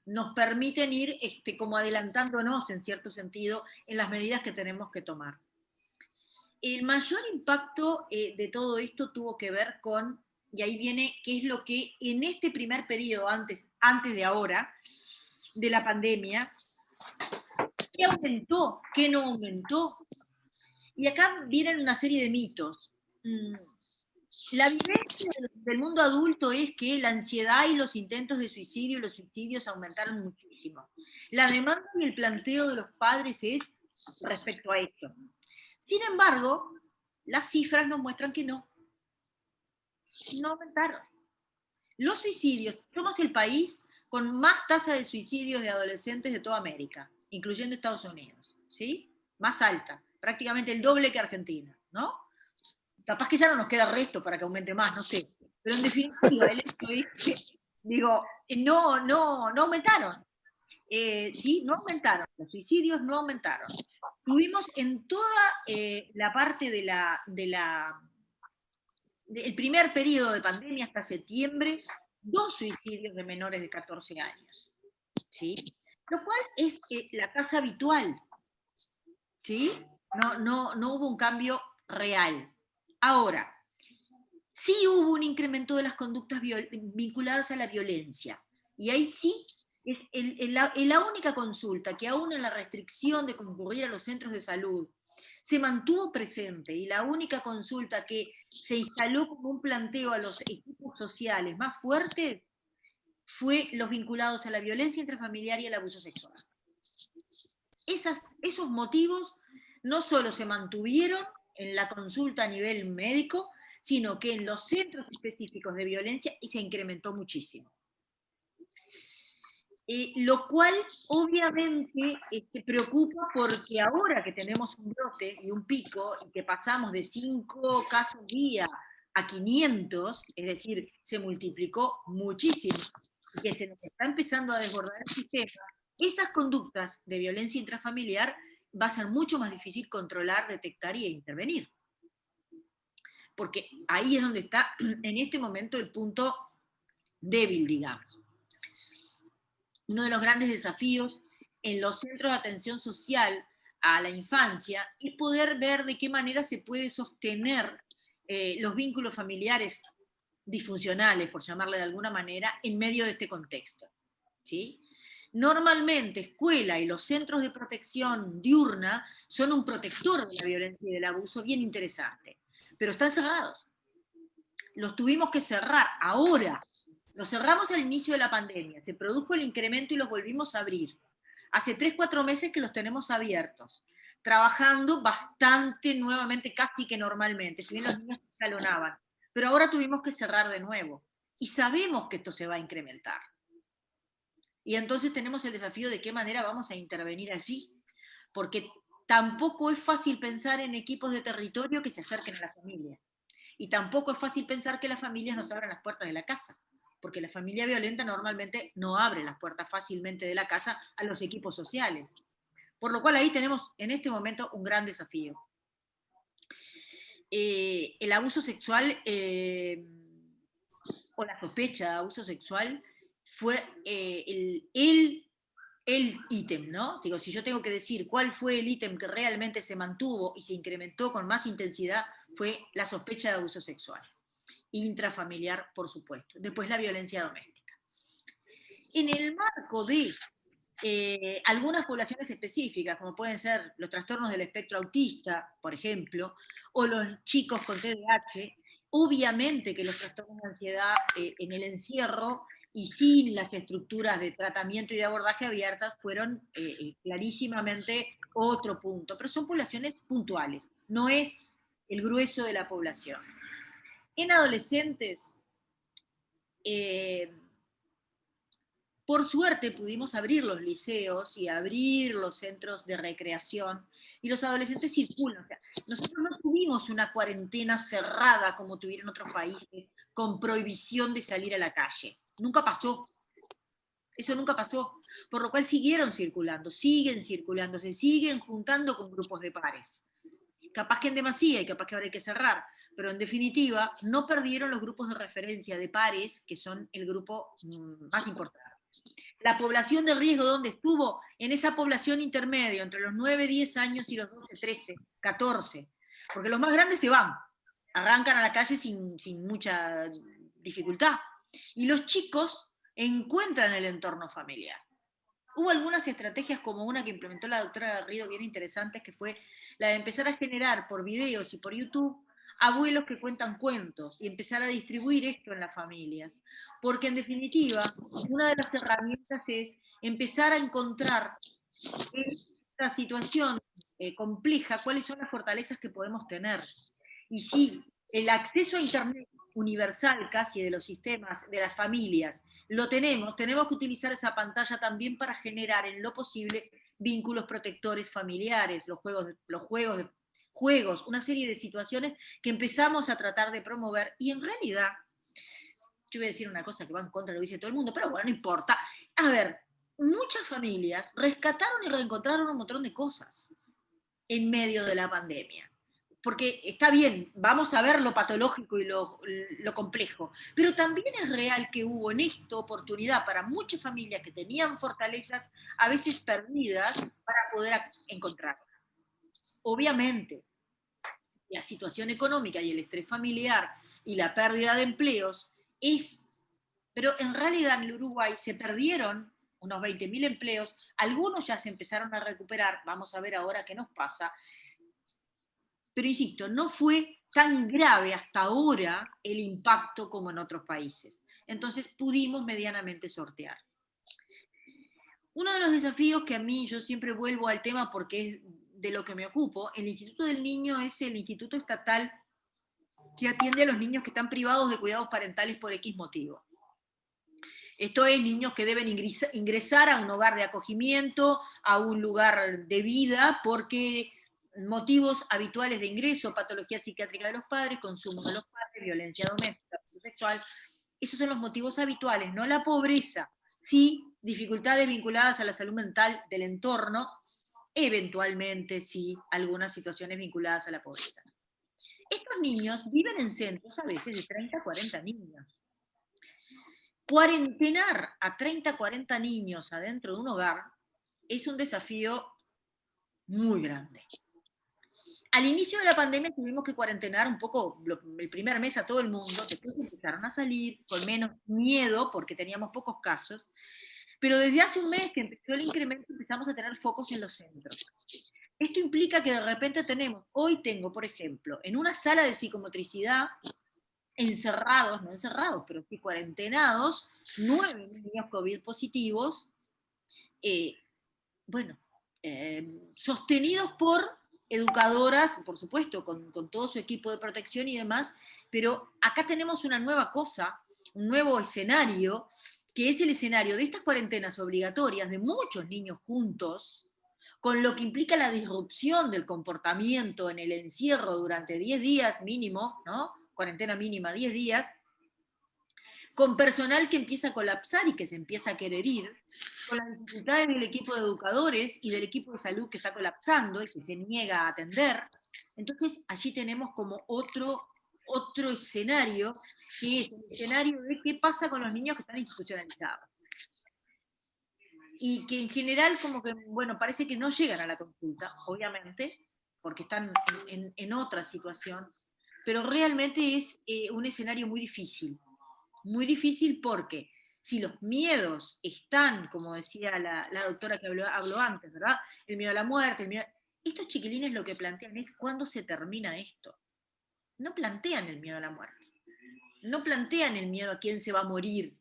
nos permiten ir como adelantándonos, en cierto sentido, en las medidas que tenemos que tomar. El mayor impacto de todo esto tuvo que ver con, y ahí viene, qué es lo que en este primer periodo, antes de ahora, de la pandemia, ¿qué aumentó? ¿Qué no aumentó? Y acá vienen una serie de mitos. La vivencia del mundo adulto es que la ansiedad y los intentos de suicidio y los suicidios aumentaron muchísimo. La demanda y el planteo de los padres es respecto a esto. Sin embargo, las cifras nos muestran que no aumentaron. Los suicidios, somos el país con más tasa de suicidios de adolescentes de toda América, incluyendo Estados Unidos, ¿sí? Más alta, prácticamente el doble que Argentina, ¿no? Capaz que ya no nos queda resto para que aumente más, no sé. Pero en definitiva, el hecho es que, digo, no aumentaron. ¿sí? No aumentaron, los suicidios no aumentaron. Tuvimos en toda la parte del primer periodo de pandemia hasta septiembre, 2 suicidios de menores de 14 años, ¿sí? Lo cual es la tasa habitual, ¿sí? No hubo un cambio real. Ahora, sí hubo un incremento de las conductas vinculadas a la violencia, y ahí sí es la única consulta que aún en la restricción de concurrir a los centros de salud se mantuvo presente, y la única consulta que se instaló como un planteo a los equipos sociales más fuertes fue los vinculados a la violencia intrafamiliar y al abuso sexual. Esos motivos no solo se mantuvieron en la consulta a nivel médico, sino que en los centros específicos de violencia y se incrementó muchísimo. Lo cual obviamente preocupa, porque ahora que tenemos un brote y un pico y que pasamos de 5 casos día a 500, es decir, se multiplicó muchísimo y que se nos está empezando a desbordar el sistema, esas conductas de violencia intrafamiliar va a ser mucho más difícil controlar, detectar y intervenir. Porque ahí es donde está en este momento el punto débil, digamos. Uno de los grandes desafíos en los centros de atención social a la infancia es poder ver de qué manera se puede sostener los vínculos familiares disfuncionales, por llamarle de alguna manera, en medio de este contexto, ¿sí? Normalmente, escuela y los centros de protección diurna son un protector de la violencia y del abuso bien interesante, pero están cerrados. Los tuvimos que cerrar ahora. Los cerramos al inicio de la pandemia, se produjo el incremento y los volvimos a abrir. Hace 3-4 meses que los tenemos abiertos, trabajando bastante nuevamente, casi que normalmente, si bien los niños se escalonaban. Pero ahora tuvimos que cerrar de nuevo. Y sabemos que esto se va a incrementar. Y entonces tenemos el desafío de qué manera vamos a intervenir allí. Porque tampoco es fácil pensar en equipos de territorio que se acerquen a la familia. Y tampoco es fácil pensar que las familias nos abran las puertas de la casa, porque la familia violenta normalmente no abre las puertas fácilmente de la casa a los equipos sociales. Por lo cual ahí tenemos en este momento un gran desafío. El abuso sexual o la sospecha de abuso sexual fue el ítem, ¿no? Digo, si yo tengo que decir cuál fue el ítem que realmente se mantuvo y se incrementó con más intensidad, fue la sospecha de abuso sexual. Intrafamiliar, por supuesto. Después la violencia doméstica. En el marco de algunas poblaciones específicas, como pueden ser los trastornos del espectro autista, por ejemplo, o los chicos con TDAH, obviamente que los trastornos de ansiedad en el encierro y sin las estructuras de tratamiento y de abordaje abiertas fueron clarísimamente otro punto, pero son poblaciones puntuales, no es el grueso de la población. En adolescentes, por suerte pudimos abrir los liceos y abrir los centros de recreación, y los adolescentes circulan. O sea, nosotros no tuvimos una cuarentena cerrada como tuvieron otros países, con prohibición de salir a la calle. Nunca pasó. Eso nunca pasó. Por lo cual siguieron circulando, siguen circulando, se siguen juntando con grupos de pares. Capaz que en demasía y capaz que ahora hay que cerrar, pero en definitiva no perdieron los grupos de referencia de pares, que son el grupo más importante. La población de riesgo, ¿dónde estuvo? En esa población intermedia, entre los 9, 10 años y los 12, 13, 14. Porque los más grandes se van, arrancan a la calle sin mucha dificultad. Y los chicos encuentran el entorno familiar. Hubo algunas estrategias, como una que implementó la doctora Garrido, bien interesantes, que fue la de empezar a generar por videos y por YouTube abuelos que cuentan cuentos y empezar a distribuir esto en las familias. Porque en definitiva, una de las herramientas es empezar a encontrar en esta situación compleja cuáles son las fortalezas que podemos tener. Y si el acceso a Internet universal casi de los sistemas, de las familias, lo tenemos que utilizar esa pantalla también para generar en lo posible vínculos protectores familiares, los juegos, una serie de situaciones que empezamos a tratar de promover, y en realidad, yo voy a decir una cosa que va en contra de lo que dice todo el mundo, pero bueno, no importa. A ver, muchas familias rescataron y reencontraron un montón de cosas en medio de la pandemia. Porque está bien, vamos a ver lo patológico y lo complejo, pero también es real que hubo en esta oportunidad para muchas familias que tenían fortalezas a veces perdidas para poder encontrarlas. Obviamente, la situación económica y el estrés familiar y la pérdida de empleos pero en realidad en el Uruguay se perdieron unos 20.000 empleos, algunos ya se empezaron a recuperar, vamos a ver ahora qué nos pasa. Pero insisto, no fue tan grave hasta ahora el impacto como en otros países. Entonces pudimos medianamente sortear. Uno de los desafíos que a mí, yo siempre vuelvo al tema porque es de lo que me ocupo, el Instituto del Niño es el instituto estatal que atiende a los niños que están privados de cuidados parentales por X motivo. Esto es niños que deben ingresar a un hogar de acogimiento, a un lugar de vida, porque motivos habituales de ingreso, patología psiquiátrica de los padres, consumo de los padres, violencia doméstica, sexual, esos son los motivos habituales, no la pobreza, sí dificultades vinculadas a la salud mental del entorno, eventualmente sí algunas situaciones vinculadas a la pobreza. Estos niños viven en centros a veces de 30 a 40 niños. Cuarentenar a 30 a 40 niños adentro de un hogar es un desafío muy grande. Al inicio de la pandemia tuvimos que cuarentenar un poco el primer mes a todo el mundo, después empezaron a salir con menos miedo porque teníamos pocos casos, pero desde hace un mes que empezó el incremento empezamos a tener focos en los centros. Esto implica que de repente hoy tengo, por ejemplo, en una sala de psicomotricidad, encerrados, no encerrados, pero sí cuarentenados, 9 niños COVID positivos, sostenidos por educadoras, por supuesto, con todo su equipo de protección y demás, pero acá tenemos una nueva cosa, un nuevo escenario, que es el escenario de estas cuarentenas obligatorias de muchos niños juntos, con lo que implica la disrupción del comportamiento en el encierro durante 10 días mínimo, ¿no? Cuarentena mínima 10 días, con personal que empieza a colapsar y que se empieza a querer ir, con las dificultades del equipo de educadores y del equipo de salud que está colapsando y que se niega a atender. Entonces allí tenemos como otro escenario, que es el escenario de qué pasa con los niños que están institucionalizados. Y que en general como que, parece que no llegan a la consulta, obviamente, porque están en otra situación, pero realmente es un escenario muy difícil porque si los miedos están, como decía la doctora que habló antes, ¿verdad? El miedo a la muerte, estos chiquilines lo que plantean es ¿cuándo se termina esto? No plantean el miedo a la muerte, no plantean el miedo a quién se va a morir,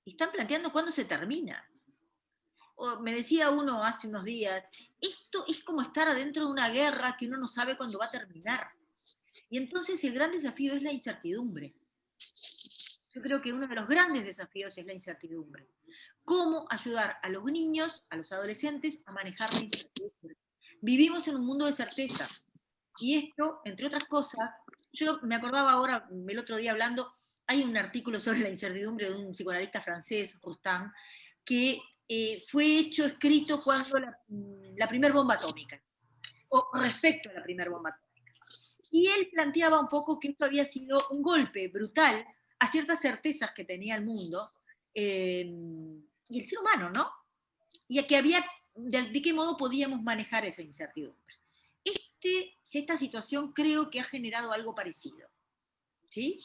están planteando cuándo se termina. Me decía uno hace unos días, esto es como estar adentro de una guerra que uno no sabe cuándo va a terminar. Y entonces el gran desafío es la incertidumbre. Yo creo que uno de los grandes desafíos es la incertidumbre. ¿Cómo ayudar a los niños, a los adolescentes, a manejar la incertidumbre? Vivimos en un mundo de certeza. Y esto, entre otras cosas, yo me acordaba ahora, el otro día hablando, hay un artículo sobre la incertidumbre de un psicoanalista francés, Rostand, que fue escrito cuando la primera bomba atómica, o respecto a la primera bomba atómica. Y él planteaba un poco que esto había sido un golpe brutal a ciertas certezas que tenía el mundo y el ser humano, ¿no? Y a que había, de qué modo podíamos manejar esa incertidumbre. Esta situación creo que ha generado algo parecido, ¿sí?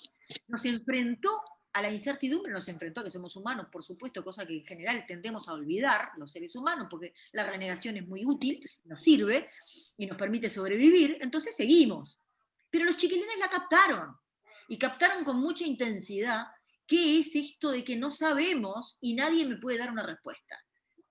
Nos enfrentó a la incertidumbre, nos enfrentó a que somos humanos, por supuesto, cosa que en general tendemos a olvidar los seres humanos, porque la renegación es muy útil, nos sirve y nos permite sobrevivir, entonces seguimos. Pero los chiquilines la captaron, y captaron con mucha intensidad qué es esto de que no sabemos y nadie me puede dar una respuesta.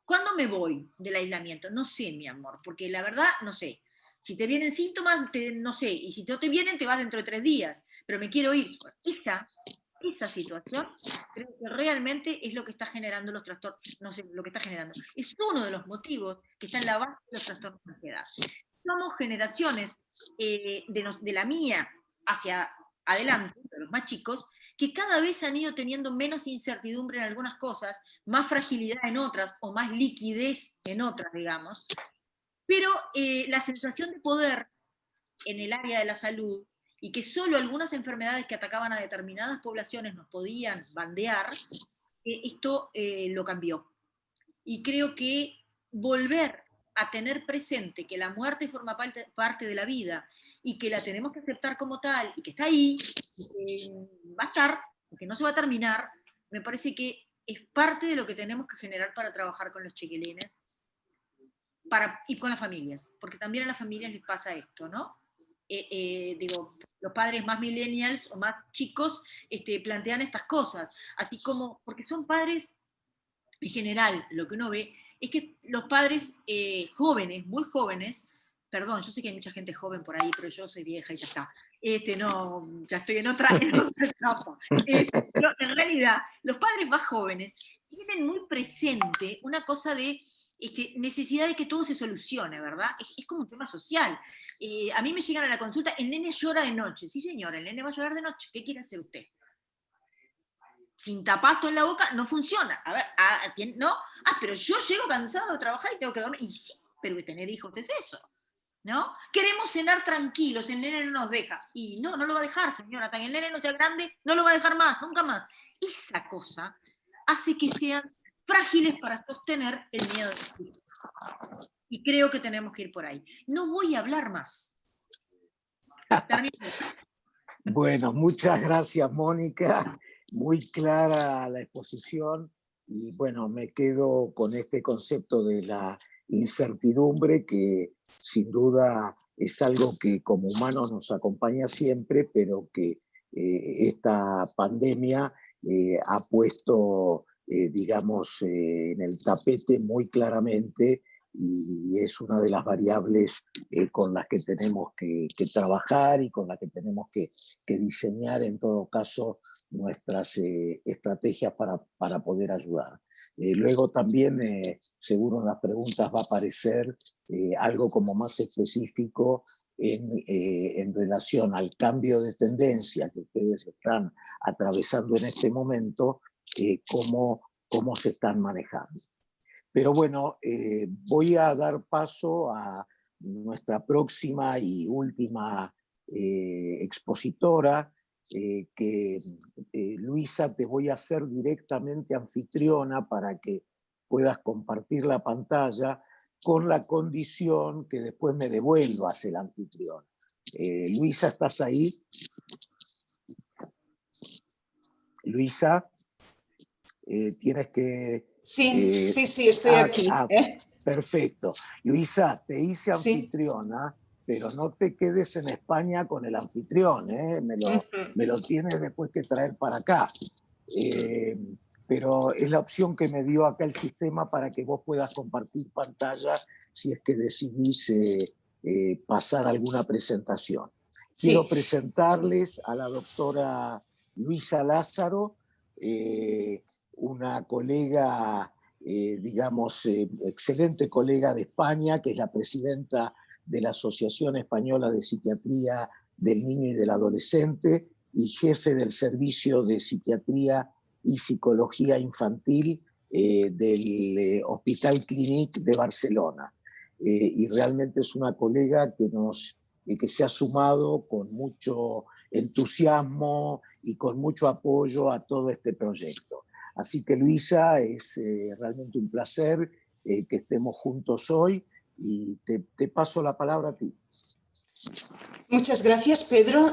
¿Cuándo me voy del aislamiento? No sé, mi amor, porque la verdad no sé. Si te vienen síntomas, no sé, y si no te vienen, te vas dentro de 3 días, pero me quiero ir. Esa situación creo que realmente es lo que está generando los trastornos, no sé, lo que está generando. Es uno de los motivos que está en la base de los trastornos de ansiedad. Somos generaciones de la mía hacia adelante, de los más chicos, que cada vez han ido teniendo menos incertidumbre en algunas cosas, más fragilidad en otras, o más liquidez en otras, digamos, pero la sensación de poder en el área de la salud, y que solo algunas enfermedades que atacaban a determinadas poblaciones nos podían bandear, esto lo cambió. Y creo que volver a tener presente que la muerte forma parte de la vida y que la tenemos que aceptar como tal y que está ahí, que va a estar, que no se va a terminar, me parece que es parte de lo que tenemos que generar para trabajar con los chiquilines y con las familias, porque también a las familias les pasa esto, ¿no? Digo, los padres más millennials o más chicos plantean estas cosas, así como, porque son padres, en general, lo que uno ve es que los padres jóvenes, muy jóvenes, perdón, yo sé que hay mucha gente joven por ahí, pero yo soy vieja y ya está, no, ya estoy en otra etapa. Pero en realidad, los padres más jóvenes tienen muy presente una cosa de necesidad de que todo se solucione, ¿verdad? Es como un tema social. A mí me llegan a la consulta, el nene llora de noche. Sí, señora, el nene va a llorar de noche. ¿Qué quiere hacer usted? Sin zapato en la boca no funciona. A ver, ¿no? Pero yo llego cansado de trabajar y tengo que dormir. Y sí, pero tener hijos es eso, ¿no? Queremos cenar tranquilos, el nene no nos deja. Y no lo va a dejar, señora. Hasta que el nene no sea grande, no lo va a dejar más, nunca más. Esa cosa hace que sean frágiles para sostener el miedo de los hijos. Y creo que tenemos que ir por ahí. No voy a hablar más. Bueno, muchas gracias, Mónica. Muy clara la exposición y bueno, me quedo con este concepto de la incertidumbre que sin duda es algo que como humanos nos acompaña siempre, pero que esta pandemia ha puesto, digamos, en el tapete muy claramente y es una de las variables con las que tenemos que trabajar y con las que tenemos que diseñar en todo caso nuestras estrategias para poder ayudar. Luego también, seguro en las preguntas va a aparecer algo como más específico en relación al cambio de tendencia que ustedes están atravesando en este momento, cómo se están manejando. Pero bueno, voy a dar paso a nuestra próxima y última expositora, que Luisa, te voy a hacer directamente anfitriona para que puedas compartir la pantalla con la condición que después me devuelvas el anfitrión. Luisa, ¿estás ahí? Luisa, tienes que... Sí, sí, estoy aquí. Perfecto. Luisa, te hice anfitriona, sí, pero no te quedes en España con el anfitrión, me lo tienes después que traer para acá. Pero es la opción que me dio acá el sistema para que vos puedas compartir pantalla si es que decidís pasar alguna presentación. Sí. Quiero presentarles a la doctora Luisa Lázaro, una colega, digamos, excelente colega de España, que es la presidenta de la Asociación Española de Psiquiatría del Niño y del Adolescente y jefe del Servicio de Psiquiatría y Psicología Infantil del Hospital Clínic de Barcelona. Y realmente es una colega que se ha sumado con mucho entusiasmo y con mucho apoyo a todo este proyecto. Así que Luisa, es realmente un placer que estemos juntos hoy y te paso la palabra a ti. Muchas gracias, Pedro.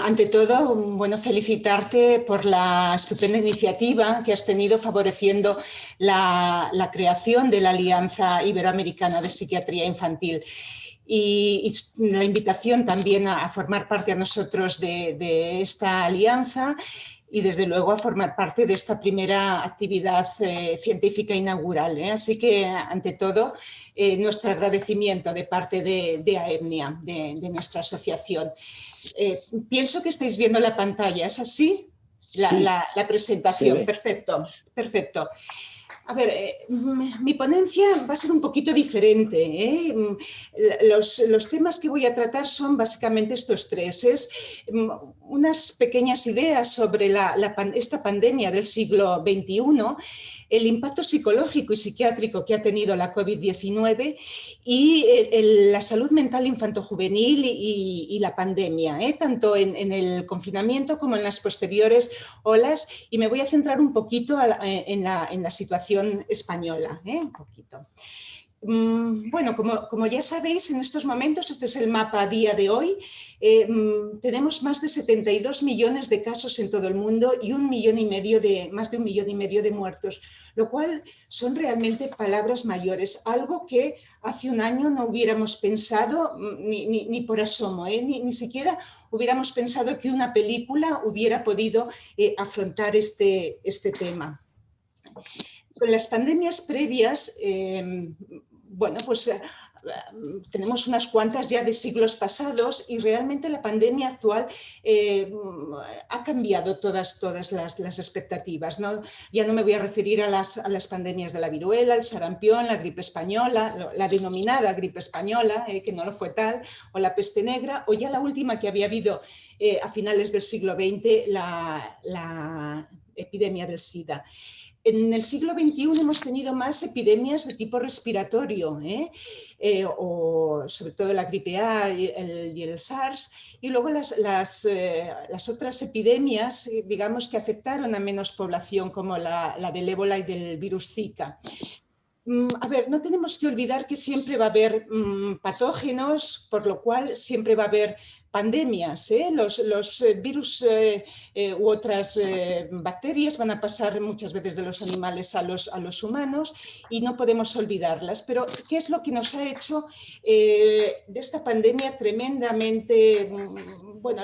Ante todo, bueno, felicitarte por la estupenda iniciativa que has tenido favoreciendo la creación de la Alianza Iberoamericana de Psiquiatría Infantil. Y la invitación también a formar parte a nosotros de esta alianza y desde luego a formar parte de esta primera actividad científica inaugural. Así que, ante todo, nuestro agradecimiento de parte de AEMNIA, de nuestra asociación. Pienso que estáis viendo la pantalla, ¿es así? La presentación, sí. Perfecto, perfecto. A ver, mi ponencia va a ser un poquito diferente, ¿eh? Los temas que voy a tratar son básicamente estos tres. Es unas pequeñas ideas sobre esta pandemia del siglo XXI, el impacto psicológico y psiquiátrico que ha tenido la COVID-19 y la salud mental infantojuvenil y la pandemia, tanto en el confinamiento como en las posteriores olas, y me voy a centrar un poquito en la situación española, un poquito. Bueno, como ya sabéis, en estos momentos, este es el mapa a día de hoy, tenemos más de 72 millones de casos en todo el mundo y más de 1,5 millones de muertos, lo cual son realmente palabras mayores, algo que hace un año no hubiéramos pensado ni por asomo, ni siquiera hubiéramos pensado que una película hubiera podido afrontar este tema. Con las pandemias previas, bueno, pues tenemos unas cuantas ya de siglos pasados y realmente la pandemia actual ha cambiado todas las expectativas, ¿no? Ya no me voy a referir a las pandemias de la viruela, el sarampión, la gripe española, la denominada gripe española, que no lo fue tal, o la peste negra, o ya la última que había habido a finales del siglo XX, la epidemia del SIDA. En el siglo XXI hemos tenido más epidemias de tipo respiratorio, o sobre todo la gripe A y el SARS, y luego las otras epidemias, digamos, que afectaron a menos población, como la del ébola y del virus Zika. A ver, no tenemos que olvidar que siempre va a haber patógenos, por lo cual siempre va a haber pandemias. Los virus u otras bacterias van a pasar muchas veces de los animales a los humanos y no podemos olvidarlas. Pero, ¿qué es lo que nos ha hecho de esta pandemia tremendamente, bueno,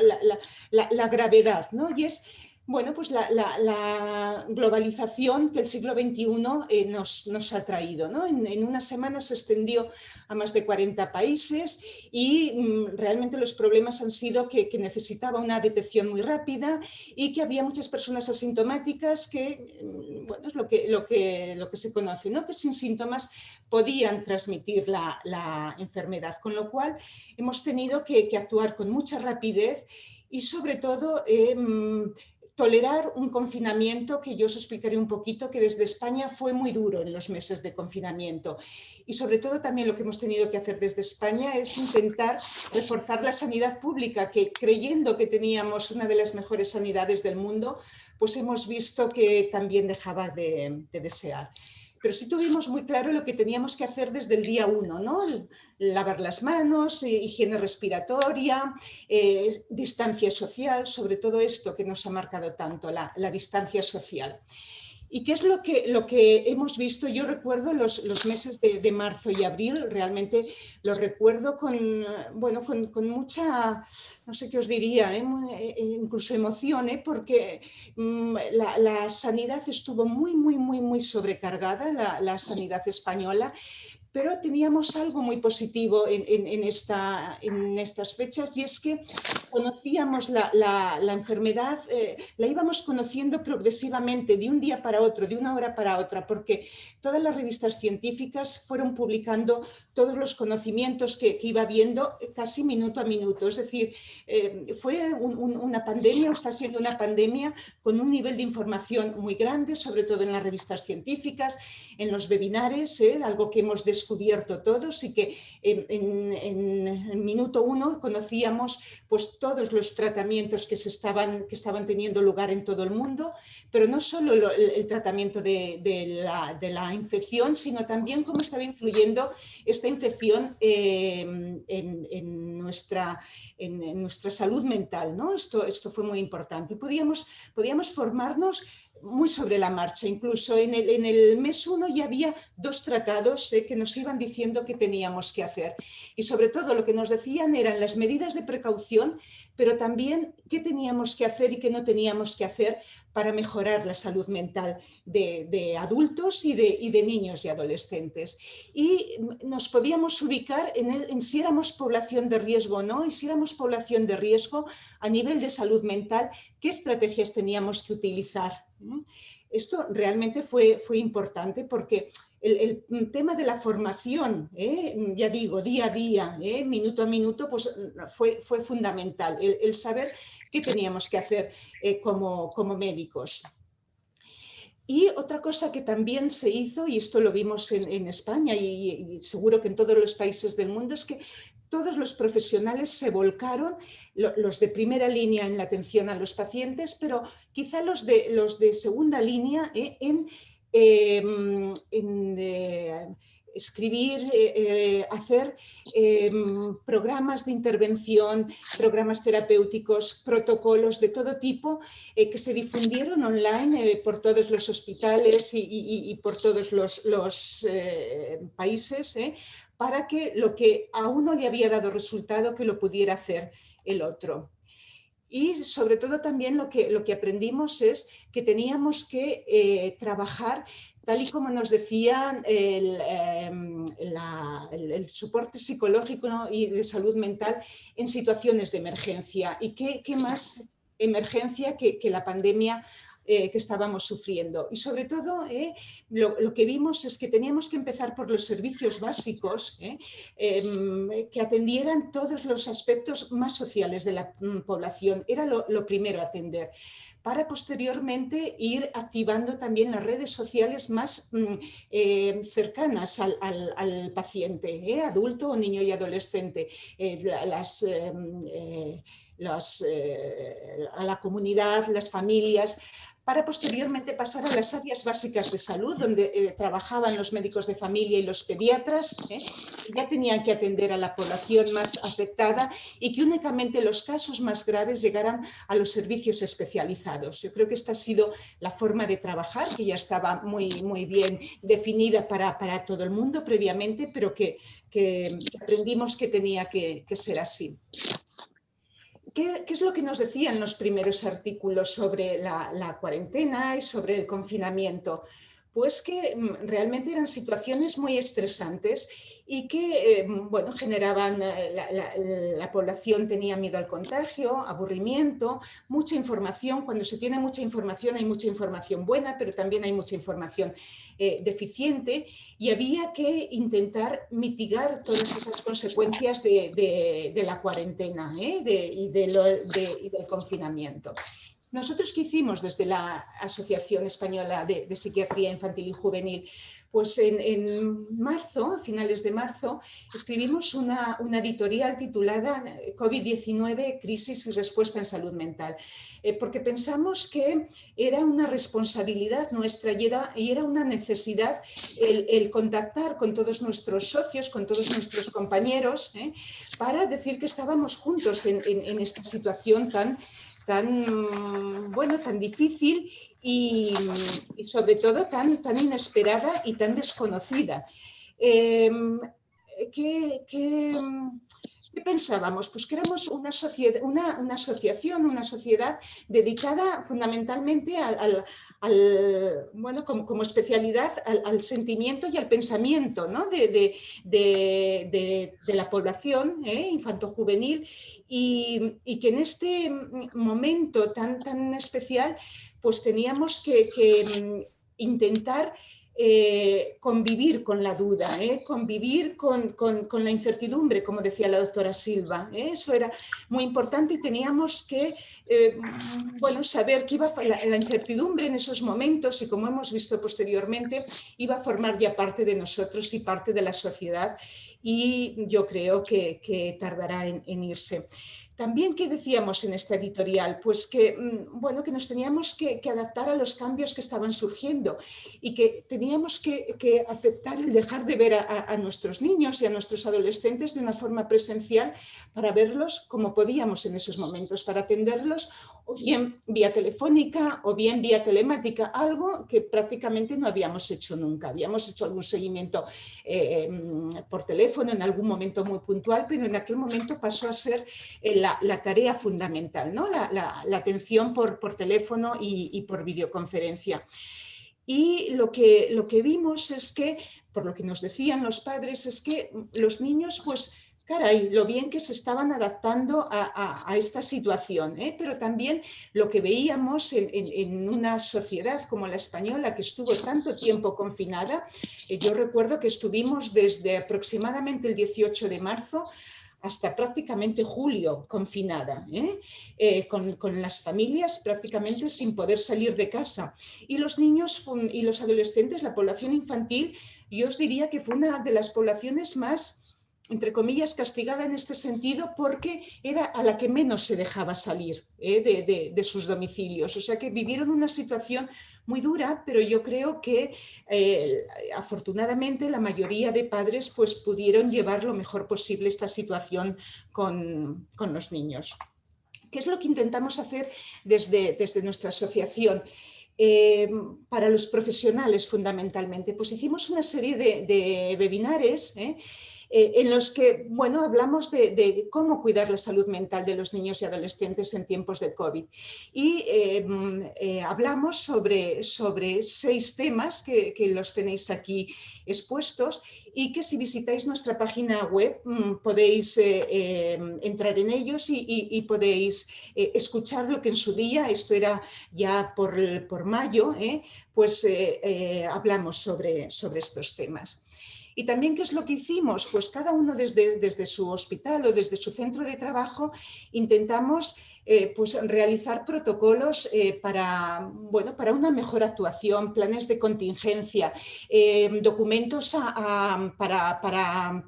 la gravedad, ¿no? Y es, bueno, pues la globalización que el siglo XXI nos ha traído, ¿no? En una semana se extendió a más de 40 países y realmente los problemas han sido que necesitaba una detección muy rápida y que había muchas personas asintomáticas que, bueno, es lo que se conoce, ¿no? Que sin síntomas podían transmitir la enfermedad, con lo cual hemos tenido que actuar con mucha rapidez y sobre todo tolerar un confinamiento que yo os explicaré un poquito, que desde España fue muy duro en los meses de confinamiento. Y sobre todo también lo que hemos tenido que hacer desde España es intentar reforzar la sanidad pública, que creyendo que teníamos una de las mejores sanidades del mundo, pues hemos visto que también dejaba de desear. Pero sí tuvimos muy claro lo que teníamos que hacer desde el día 1, ¿no? Lavar las manos, higiene respiratoria, distancia social, sobre todo esto que nos ha marcado tanto, la distancia social. ¿Y qué es lo que hemos visto? Yo recuerdo los meses de marzo y abril, realmente los recuerdo con mucha, no sé qué os diría, incluso emoción, porque la sanidad estuvo muy sobrecargada, la sanidad española. Pero teníamos algo muy positivo en estas fechas, y es que conocíamos la enfermedad, la íbamos conociendo progresivamente de un día para otro, de una hora para otra, porque todas las revistas científicas fueron publicando todos los conocimientos que iba viendo casi minuto a minuto. Es decir, fue una pandemia, o está siendo una pandemia con un nivel de información muy grande, sobre todo en las revistas científicas, en los webinares, algo que hemos descubierto todos y que en el minuto 1 conocíamos pues todos los tratamientos que estaban teniendo lugar en todo el mundo, pero no solo el tratamiento de la infección, sino también cómo estaba influyendo esta infección en nuestra salud mental, ¿no? Esto fue muy importante. Podíamos formarnos muy sobre la marcha. Incluso en el mes 1 ya había 2 tratados que nos iban diciendo qué teníamos que hacer. Y sobre todo lo que nos decían eran las medidas de precaución, pero también qué teníamos que hacer y qué no teníamos que hacer para mejorar la salud mental de adultos y de niños y adolescentes. Y nos podíamos ubicar en si éramos población de riesgo o no, y si éramos población de riesgo a nivel de salud mental, qué estrategias teníamos que utilizar. Esto realmente fue importante porque el tema de la formación, ya digo, día a día, minuto a minuto, pues fue fundamental, el saber qué teníamos que hacer como médicos. Y otra cosa que también se hizo, y esto lo vimos en España y seguro que en todos los países del mundo, es que todos los profesionales se volcaron, los de primera línea en la atención a los pacientes, pero quizá los de segunda línea en escribir, hacer programas de intervención, programas terapéuticos, protocolos de todo tipo que se difundieron online por todos los hospitales y por todos los países, para que lo que a uno le había dado resultado, que lo pudiera hacer el otro. Y sobre todo también lo que aprendimos es que teníamos que trabajar tal y como nos decían el soporte psicológico, ¿no?, y de salud mental en situaciones de emergencia. ¿Y qué más emergencia que la pandemia que estábamos sufriendo? Y sobre todo lo que vimos es que teníamos que empezar por los servicios básicos que atendieran todos los aspectos más sociales de la población. Era lo primero a atender, para posteriormente ir activando también las redes sociales más cercanas al paciente, adulto o niño y adolescente, a la comunidad, las familias, para posteriormente pasar a las áreas básicas de salud, donde trabajaban los médicos de familia y los pediatras, que ya tenían que atender a la población más afectada y que únicamente los casos más graves llegaran a los servicios especializados. Yo creo que esta ha sido la forma de trabajar, que ya estaba muy bien definida para todo el mundo previamente, pero que aprendimos que tenía que ser así. ¿Qué es lo que nos decían los primeros artículos sobre la cuarentena y sobre el confinamiento? Pues que realmente eran situaciones muy estresantes y que bueno, generaban, la población tenía miedo al contagio, aburrimiento, mucha información. Cuando se tiene mucha información hay mucha información buena, pero también hay mucha información deficiente, y había que intentar mitigar todas esas consecuencias de la cuarentena y del confinamiento. Nosotros, ¿qué hicimos desde la Asociación Española de Psiquiatría Infantil y Juvenil? Pues en marzo, a finales de marzo, escribimos una editorial titulada COVID-19, crisis y respuesta en salud mental, porque pensamos que era una responsabilidad nuestra y era una necesidad el contactar con todos nuestros socios, con todos nuestros compañeros, para decir que estábamos juntos en esta situación tan difícil y sobre todo tan inesperada y tan desconocida. ¿Qué pensábamos? Pues que éramos una asociación, una sociedad dedicada fundamentalmente como especialidad al sentimiento y al pensamiento, ¿no?, de la población infanto-juvenil, y que en este momento tan especial pues teníamos que intentar convivir con la duda, convivir con la incertidumbre, como decía la doctora Silva. Eso era muy importante, y teníamos que saber que la incertidumbre en esos momentos, y como hemos visto posteriormente, iba a formar ya parte de nosotros y parte de la sociedad, y yo creo que tardará en irse. También, ¿qué decíamos en esta editorial? Pues que nos teníamos que adaptar a los cambios que estaban surgiendo, y que teníamos que aceptar el dejar de ver a nuestros niños y a nuestros adolescentes de una forma presencial, para verlos como podíamos en esos momentos, para atenderlos o bien vía telefónica o bien vía telemática, algo que prácticamente no habíamos hecho nunca. Habíamos hecho algún seguimiento por teléfono en algún momento muy puntual, pero en aquel momento pasó a ser la tarea fundamental, ¿no? La atención por teléfono y por videoconferencia. Y lo que vimos es que, por lo que nos decían los padres, es que los niños pues caray, lo bien que se estaban adaptando a esta situación, pero también lo que veíamos en una sociedad como la española, que estuvo tanto tiempo confinada. Yo recuerdo que estuvimos desde aproximadamente el 18 de marzo hasta prácticamente julio confinada, con las familias prácticamente sin poder salir de casa. Y los niños y los adolescentes, la población infantil, yo os diría que fue una de las poblaciones más, entre comillas, castigada en este sentido, porque era a la que menos se dejaba salir de sus domicilios. O sea que vivieron una situación muy dura, pero yo creo que afortunadamente la mayoría de padres pues, pudieron llevar lo mejor posible esta situación con los niños. ¿Qué es lo que intentamos hacer desde nuestra asociación? Para los profesionales fundamentalmente, pues hicimos una serie de webinares en los que, bueno, hablamos de cómo cuidar la salud mental de los niños y adolescentes en tiempos de COVID. Y hablamos sobre 6 temas que los tenéis aquí expuestos y que si visitáis nuestra página web podéis entrar en ellos y podéis escuchar lo que en su día, esto era ya por mayo, pues hablamos sobre estos temas. Y también, ¿qué es lo que hicimos? Pues cada uno desde su hospital o desde su centro de trabajo intentamos pues realizar protocolos para una mejor actuación, planes de contingencia, documentos para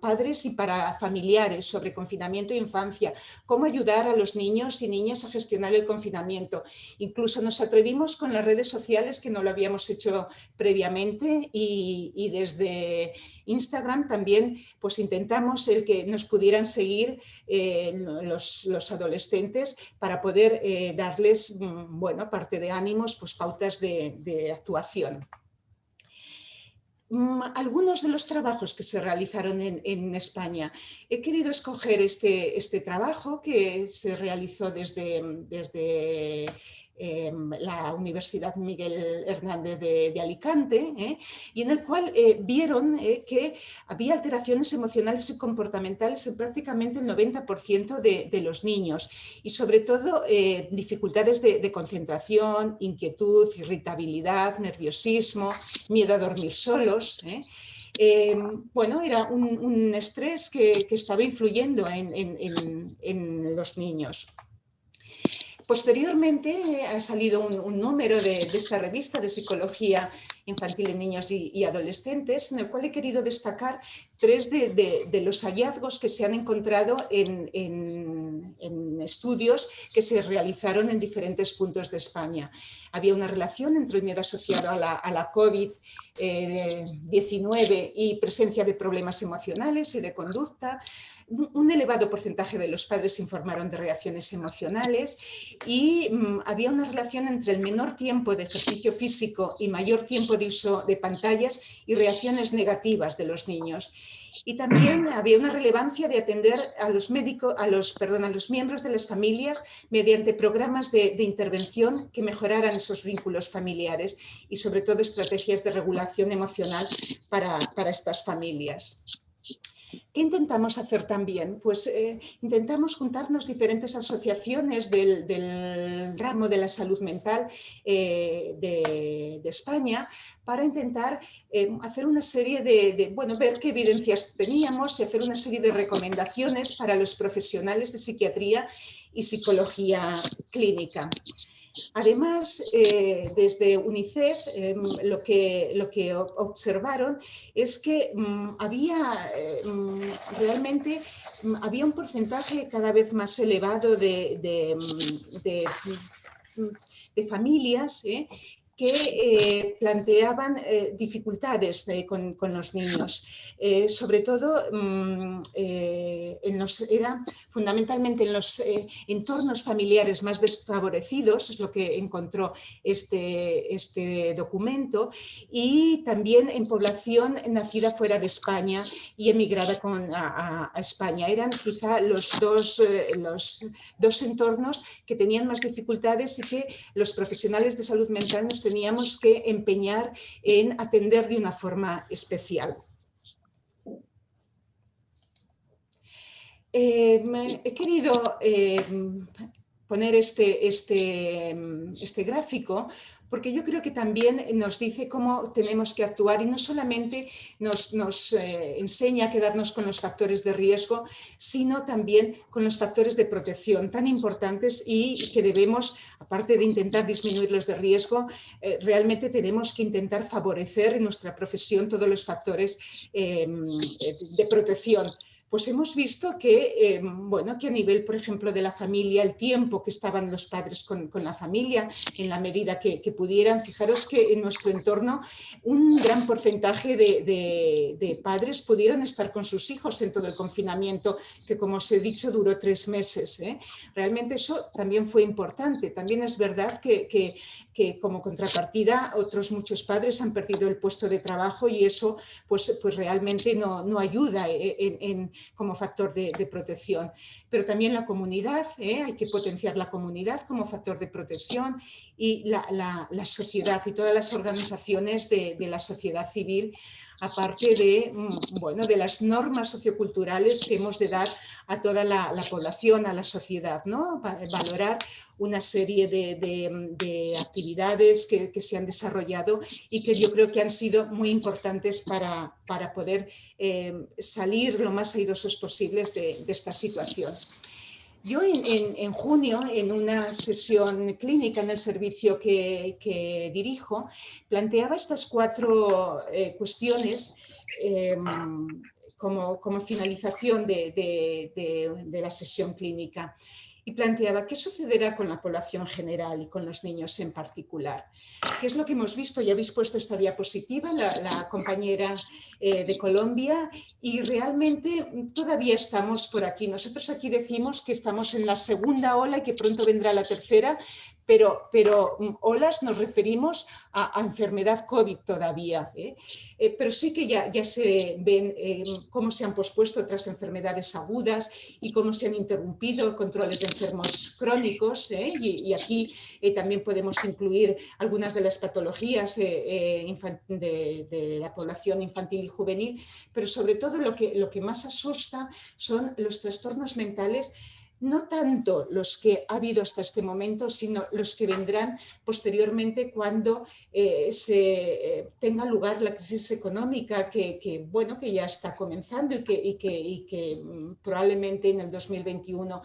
padres y para familiares sobre confinamiento e infancia, cómo ayudar a los niños y niñas a gestionar el confinamiento. Incluso nos atrevimos con las redes sociales, que no lo habíamos hecho previamente, y desde Instagram también pues intentamos el que nos pudieran seguir los adolescentes para poder darles, bueno, aparte de ánimos, pues pautas de actuación. Algunos de los trabajos que se realizaron en España. He querido escoger este trabajo que se realizó desde la Universidad Miguel Hernández de Alicante, y en el cual vieron que había alteraciones emocionales y comportamentales en prácticamente el 90% de los niños, y sobre todo dificultades de concentración, inquietud, irritabilidad, nerviosismo, miedo a dormir solos. Bueno, era un estrés que estaba influyendo en los niños. Posteriormente ha salido un número de esta revista de psicología infantil en niños y adolescentes, en el cual he querido destacar 3 de los hallazgos que se han encontrado en estudios que se realizaron en diferentes puntos de España. Había una relación entre el miedo asociado a la COVID-19 y presencia de problemas emocionales y de conducta. Un elevado porcentaje de los padres informaron de reacciones emocionales y había una relación entre el menor tiempo de ejercicio físico y mayor tiempo de uso de pantallas y reacciones negativas de los niños. Y también había una relevancia de atender a los miembros de las familias mediante programas de intervención que mejoraran esos vínculos familiares y sobre todo estrategias de regulación emocional para estas familias. ¿Qué intentamos hacer también? Pues intentamos juntarnos diferentes asociaciones del ramo de la salud mental de España para intentar hacer una serie ver qué evidencias teníamos y hacer una serie de recomendaciones para los profesionales de psiquiatría y psicología clínica. Además, desde UNICEF lo que observaron es que realmente había un porcentaje cada vez más elevado de familias que planteaban dificultades con los niños, sobre todo era fundamentalmente en los entornos familiares más desfavorecidos, es lo que encontró este documento, y también en población nacida fuera de España y emigrada a España. Eran quizá los dos entornos que tenían más dificultades y que los profesionales de salud mental nos teníamos que empeñar en atender de una forma especial. He querido poner este gráfico porque yo creo que también nos dice cómo tenemos que actuar y no solamente nos enseña a quedarnos con los factores de riesgo, sino también con los factores de protección tan importantes y que debemos, aparte de intentar disminuir los de riesgo, realmente tenemos que intentar favorecer en nuestra profesión todos los factores de protección. Pues hemos visto que, bueno, que a nivel, por ejemplo, de la familia, el tiempo que estaban los padres con la familia, en la medida que pudieran, fijaros que en nuestro entorno un gran porcentaje de padres pudieron estar con sus hijos en todo el confinamiento, que como os he dicho duró 3 meses. Realmente eso también fue importante. También es verdad que como contrapartida otros muchos padres han perdido el puesto de trabajo y eso pues realmente no ayuda como factor de protección. Pero también la comunidad, hay que potenciar la comunidad como factor de protección y la sociedad y todas las organizaciones de la sociedad civil, aparte de, bueno, de las normas socioculturales que hemos de dar a toda la población, a la sociedad, ¿no? Valorar una serie de actividades que se han desarrollado y que yo creo que han sido muy importantes para poder salir lo más airosos posibles de esta situación. Yo en junio, en una sesión clínica en el servicio que dirijo, planteaba estas 4 cuestiones como finalización de la sesión clínica. Y planteaba qué sucederá con la población general y con los niños en particular. ¿Qué es lo que hemos visto? Ya habéis puesto esta diapositiva, la compañera de Colombia, y realmente todavía estamos por aquí. Nosotros aquí decimos que estamos en la segunda ola y que pronto vendrá la tercera, pero olas nos referimos a enfermedad COVID todavía, pero sí que ya se ven cómo se han pospuesto otras enfermedades agudas y cómo se han interrumpido controles de enfermos crónicos, y aquí también podemos incluir algunas de las patologías de la población infantil y juvenil, pero sobre todo lo que más asusta son los trastornos mentales, no tanto los que ha habido hasta este momento, sino los que vendrán posteriormente cuando tenga lugar la crisis económica que ya está comenzando y que probablemente en el 2021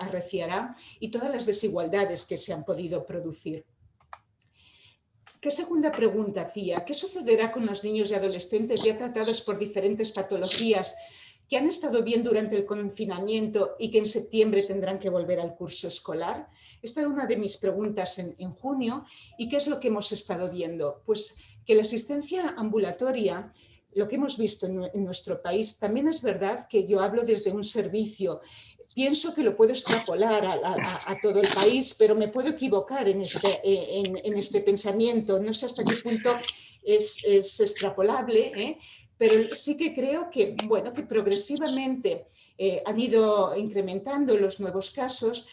arreciará, y todas las desigualdades que se han podido producir. ¿Qué segunda pregunta hacía? ¿Qué sucederá con los niños y adolescentes ya tratados por diferentes patologías que han estado bien durante el confinamiento y que en septiembre tendrán que volver al curso escolar? Esta era una de mis preguntas en junio. ¿Y qué es lo que hemos estado viendo? Pues que la asistencia ambulatoria, lo que hemos visto en nuestro país, también es verdad que yo hablo desde un servicio. Pienso que lo puedo extrapolar a todo el país, pero me puedo equivocar en este pensamiento. No sé hasta qué punto es extrapolable, pero sí que creo que, bueno, que progresivamente han ido incrementando los nuevos casos.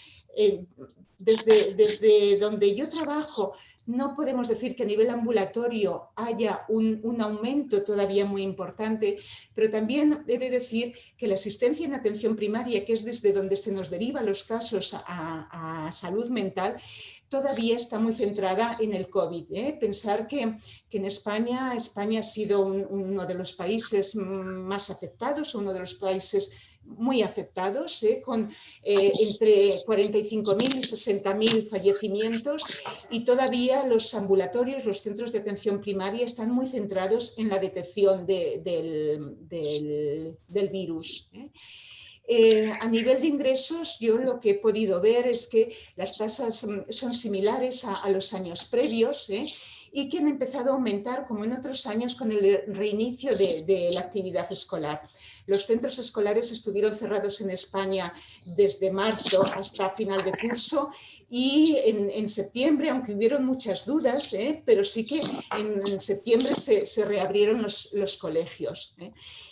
Desde donde yo trabajo, no podemos decir que a nivel ambulatorio haya un aumento todavía muy importante, pero también he de decir que la asistencia en atención primaria, que es desde donde se nos derivan los casos a salud mental, todavía está muy centrada en el COVID. Pensar que en España ha sido uno de los países más afectados, uno de los países muy afectados, con entre 45.000 y 60.000 fallecimientos, y todavía los ambulatorios, los centros de atención primaria están muy centrados en la detección del virus. A nivel de ingresos, yo lo que he podido ver es que las tasas son similares a los años previos, y que han empezado a aumentar como en otros años con el reinicio de la actividad escolar. Los centros escolares estuvieron cerrados en España desde marzo hasta final de curso, y en septiembre, aunque hubieron muchas dudas, pero sí que en septiembre se reabrieron los colegios.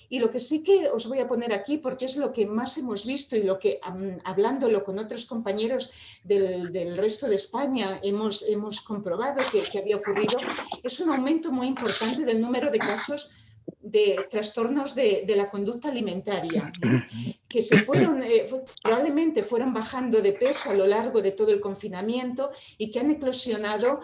Y lo que sí que os voy a poner aquí, porque es lo que más hemos visto y lo que, hablándolo con otros compañeros del resto de España, hemos comprobado que había ocurrido, es un aumento muy importante del número de casos de trastornos de la conducta alimentaria, que se fueron, probablemente fueron bajando de peso a lo largo de todo el confinamiento y que han eclosionado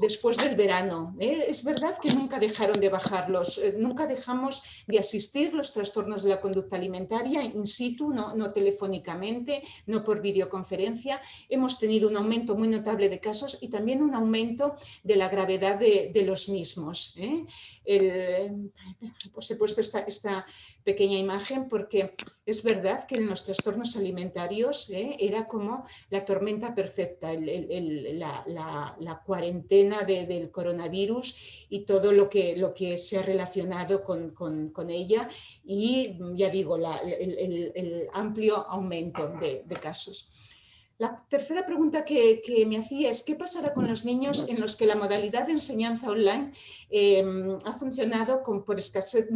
después del verano. Es verdad que nunca dejaron de bajarlos, nunca dejamos de asistir los trastornos de la conducta alimentaria in situ, no telefónicamente, no por videoconferencia. Hemos tenido un aumento muy notable de casos y también un aumento de la gravedad de los mismos. Pues he puesto esta pequeña imagen porque es verdad que en los trastornos alimentarios era como la tormenta perfecta, la cuarentena del coronavirus y todo lo que se ha relacionado con ella y ya digo, el amplio aumento de casos. La tercera pregunta que me hacía es ¿qué pasará con los niños en los que la modalidad de enseñanza online no ha funcionado por escasez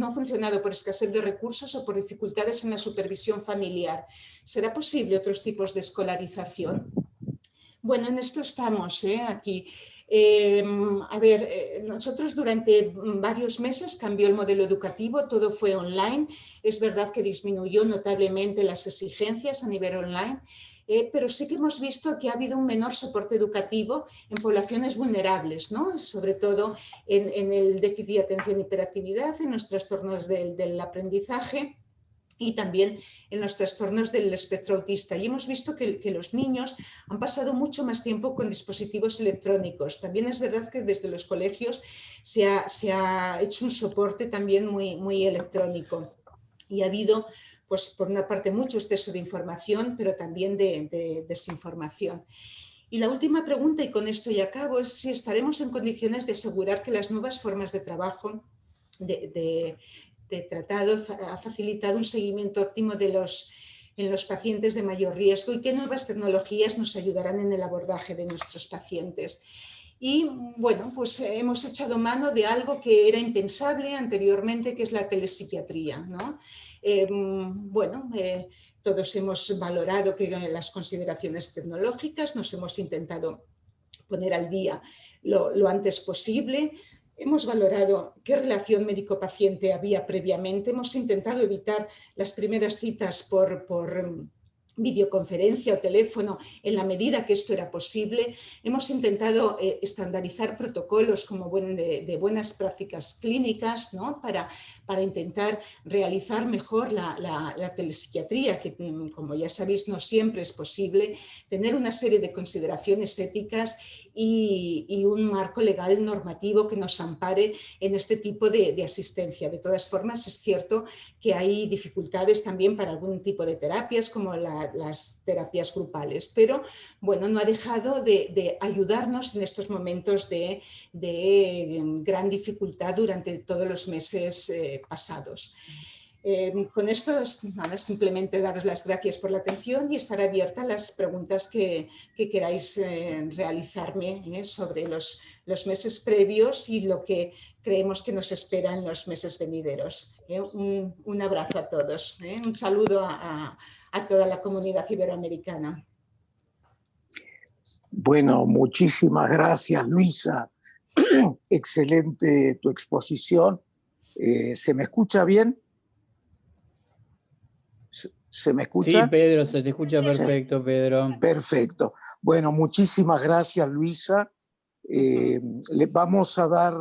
de recursos o por dificultades en la supervisión familiar? ¿Será posible otros tipos de escolarización? Bueno, en esto estamos aquí. Nosotros durante varios meses cambió el modelo educativo, todo fue online. Es verdad que disminuyó notablemente las exigencias a nivel online, pero sí que hemos visto que ha habido un menor soporte educativo en poblaciones vulnerables, ¿no? Sobre todo en el déficit de atención y hiperactividad, en los trastornos del aprendizaje y también en los trastornos del espectro autista. Y hemos visto que los niños han pasado mucho más tiempo con dispositivos electrónicos. También es verdad que desde los colegios se ha hecho un soporte también muy electrónico. Y ha habido, pues, por una parte, mucho exceso de información, pero también de desinformación. Y la última pregunta, y con esto ya acabo, es si estaremos en condiciones de asegurar que las nuevas formas de trabajo de tratado ha facilitado un seguimiento óptimo en los pacientes de mayor riesgo y qué nuevas tecnologías nos ayudarán en el abordaje de nuestros pacientes. Y bueno, pues hemos echado mano de algo que era impensable anteriormente, que es la telepsiquiatría, ¿no? Todos hemos valorado las consideraciones tecnológicas, nos hemos intentado poner al día lo antes posible. Hemos valorado qué relación médico-paciente había previamente. Hemos intentado evitar las primeras citas por videoconferencia o teléfono en la medida que esto era posible. Hemos intentado estandarizar protocolos como de buenas prácticas clínicas, ¿no? para intentar realizar mejor la telepsiquiatría, que como ya sabéis no siempre es posible, tener una serie de consideraciones éticas y un marco legal normativo que nos ampare en este tipo de asistencia. De todas formas, es cierto que hay dificultades también para algún tipo de terapias como las terapias grupales, pero bueno, no ha dejado de ayudarnos en estos momentos de gran dificultad durante todos los meses pasados. Con esto nada, simplemente daros las gracias por la atención y estar abierta a las preguntas que queráis realizarme sobre los meses previos y lo que creemos que nos espera en los meses venideros. Un abrazo a todos, un saludo a toda la comunidad iberoamericana. Bueno, muchísimas gracias, Luisa. Excelente tu exposición. ¿Se me escucha bien? ¿Se me escucha? Sí, Pedro, se te escucha perfecto, Pedro. Perfecto. Bueno, muchísimas gracias, Luisa. Le vamos a dar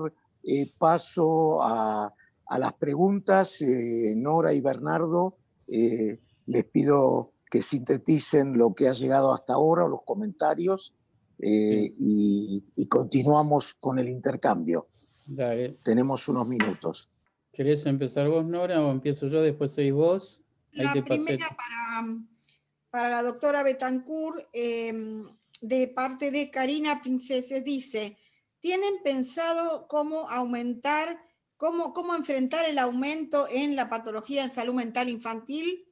paso a las preguntas. Nora y Bernardo, les pido que sinteticen lo que ha llegado hasta ahora, los comentarios, y continuamos con el intercambio. Dale. Tenemos unos minutos. ¿Querés empezar vos, Nora, o empiezo yo, después seguís vos? La primera para la doctora Betancourt, de parte de Karina Princese, dice: ¿tienen pensado cómo enfrentar el aumento en la patología en salud mental infantil?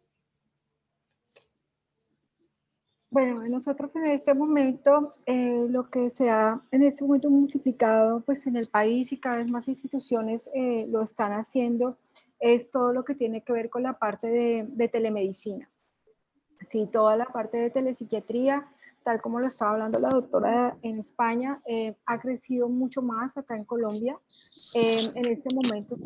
Bueno, nosotros en este momento, lo que se ha en este momento multiplicado pues, en el país y cada vez más instituciones lo están haciendo, es todo lo que tiene que ver con la parte de telemedicina. Sí, toda la parte de telepsiquiatría tal como lo estaba hablando la doctora en España, ha crecido mucho más acá en Colombia. En este momento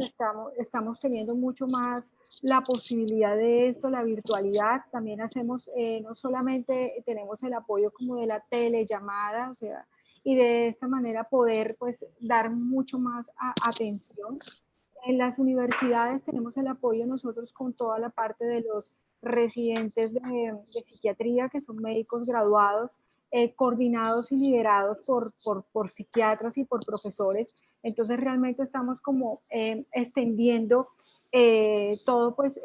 estamos teniendo mucho más la posibilidad de esto, la virtualidad. También hacemos, no solamente tenemos el apoyo como de la telellamada, o sea, y de esta manera poder pues dar mucho más atención. En las universidades tenemos el apoyo nosotros con toda la parte de los residentes de psiquiatría, que son médicos graduados, coordinados y liderados por psiquiatras y por profesores. Entonces realmente estamos como extendiendo todo, pues,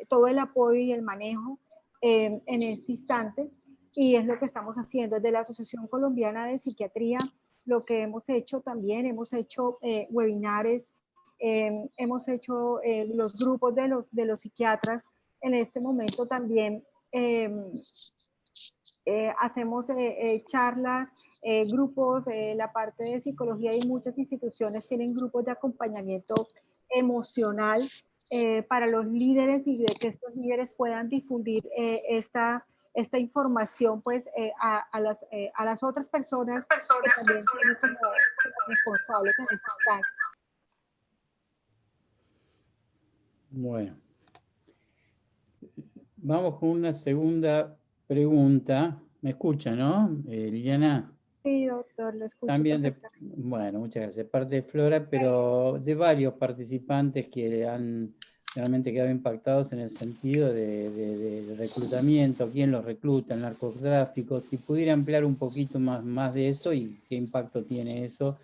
todo el apoyo y el manejo en este instante, y es lo que estamos haciendo desde la Asociación Colombiana de Psiquiatría. Lo que hemos hecho también, hemos hecho webinares, hemos hecho los grupos de los psiquiatras. En este momento también hacemos charlas, grupos, la parte de psicología, y muchas instituciones tienen grupos de acompañamiento emocional para los líderes, y de que estos líderes puedan difundir esta información pues a las otras personas que también tienen como responsables en este instante. Bueno, vamos con una segunda pregunta. ¿Me escucha, no, Liliana? Sí, doctor, lo escucho También perfectamente. bueno, muchas gracias. Parte de Flora, pero de varios participantes que han realmente quedado impactados en el sentido de reclutamiento, quién los recluta, el narcotráfico. Si pudiera ampliar un poquito más de eso y qué impacto tiene eso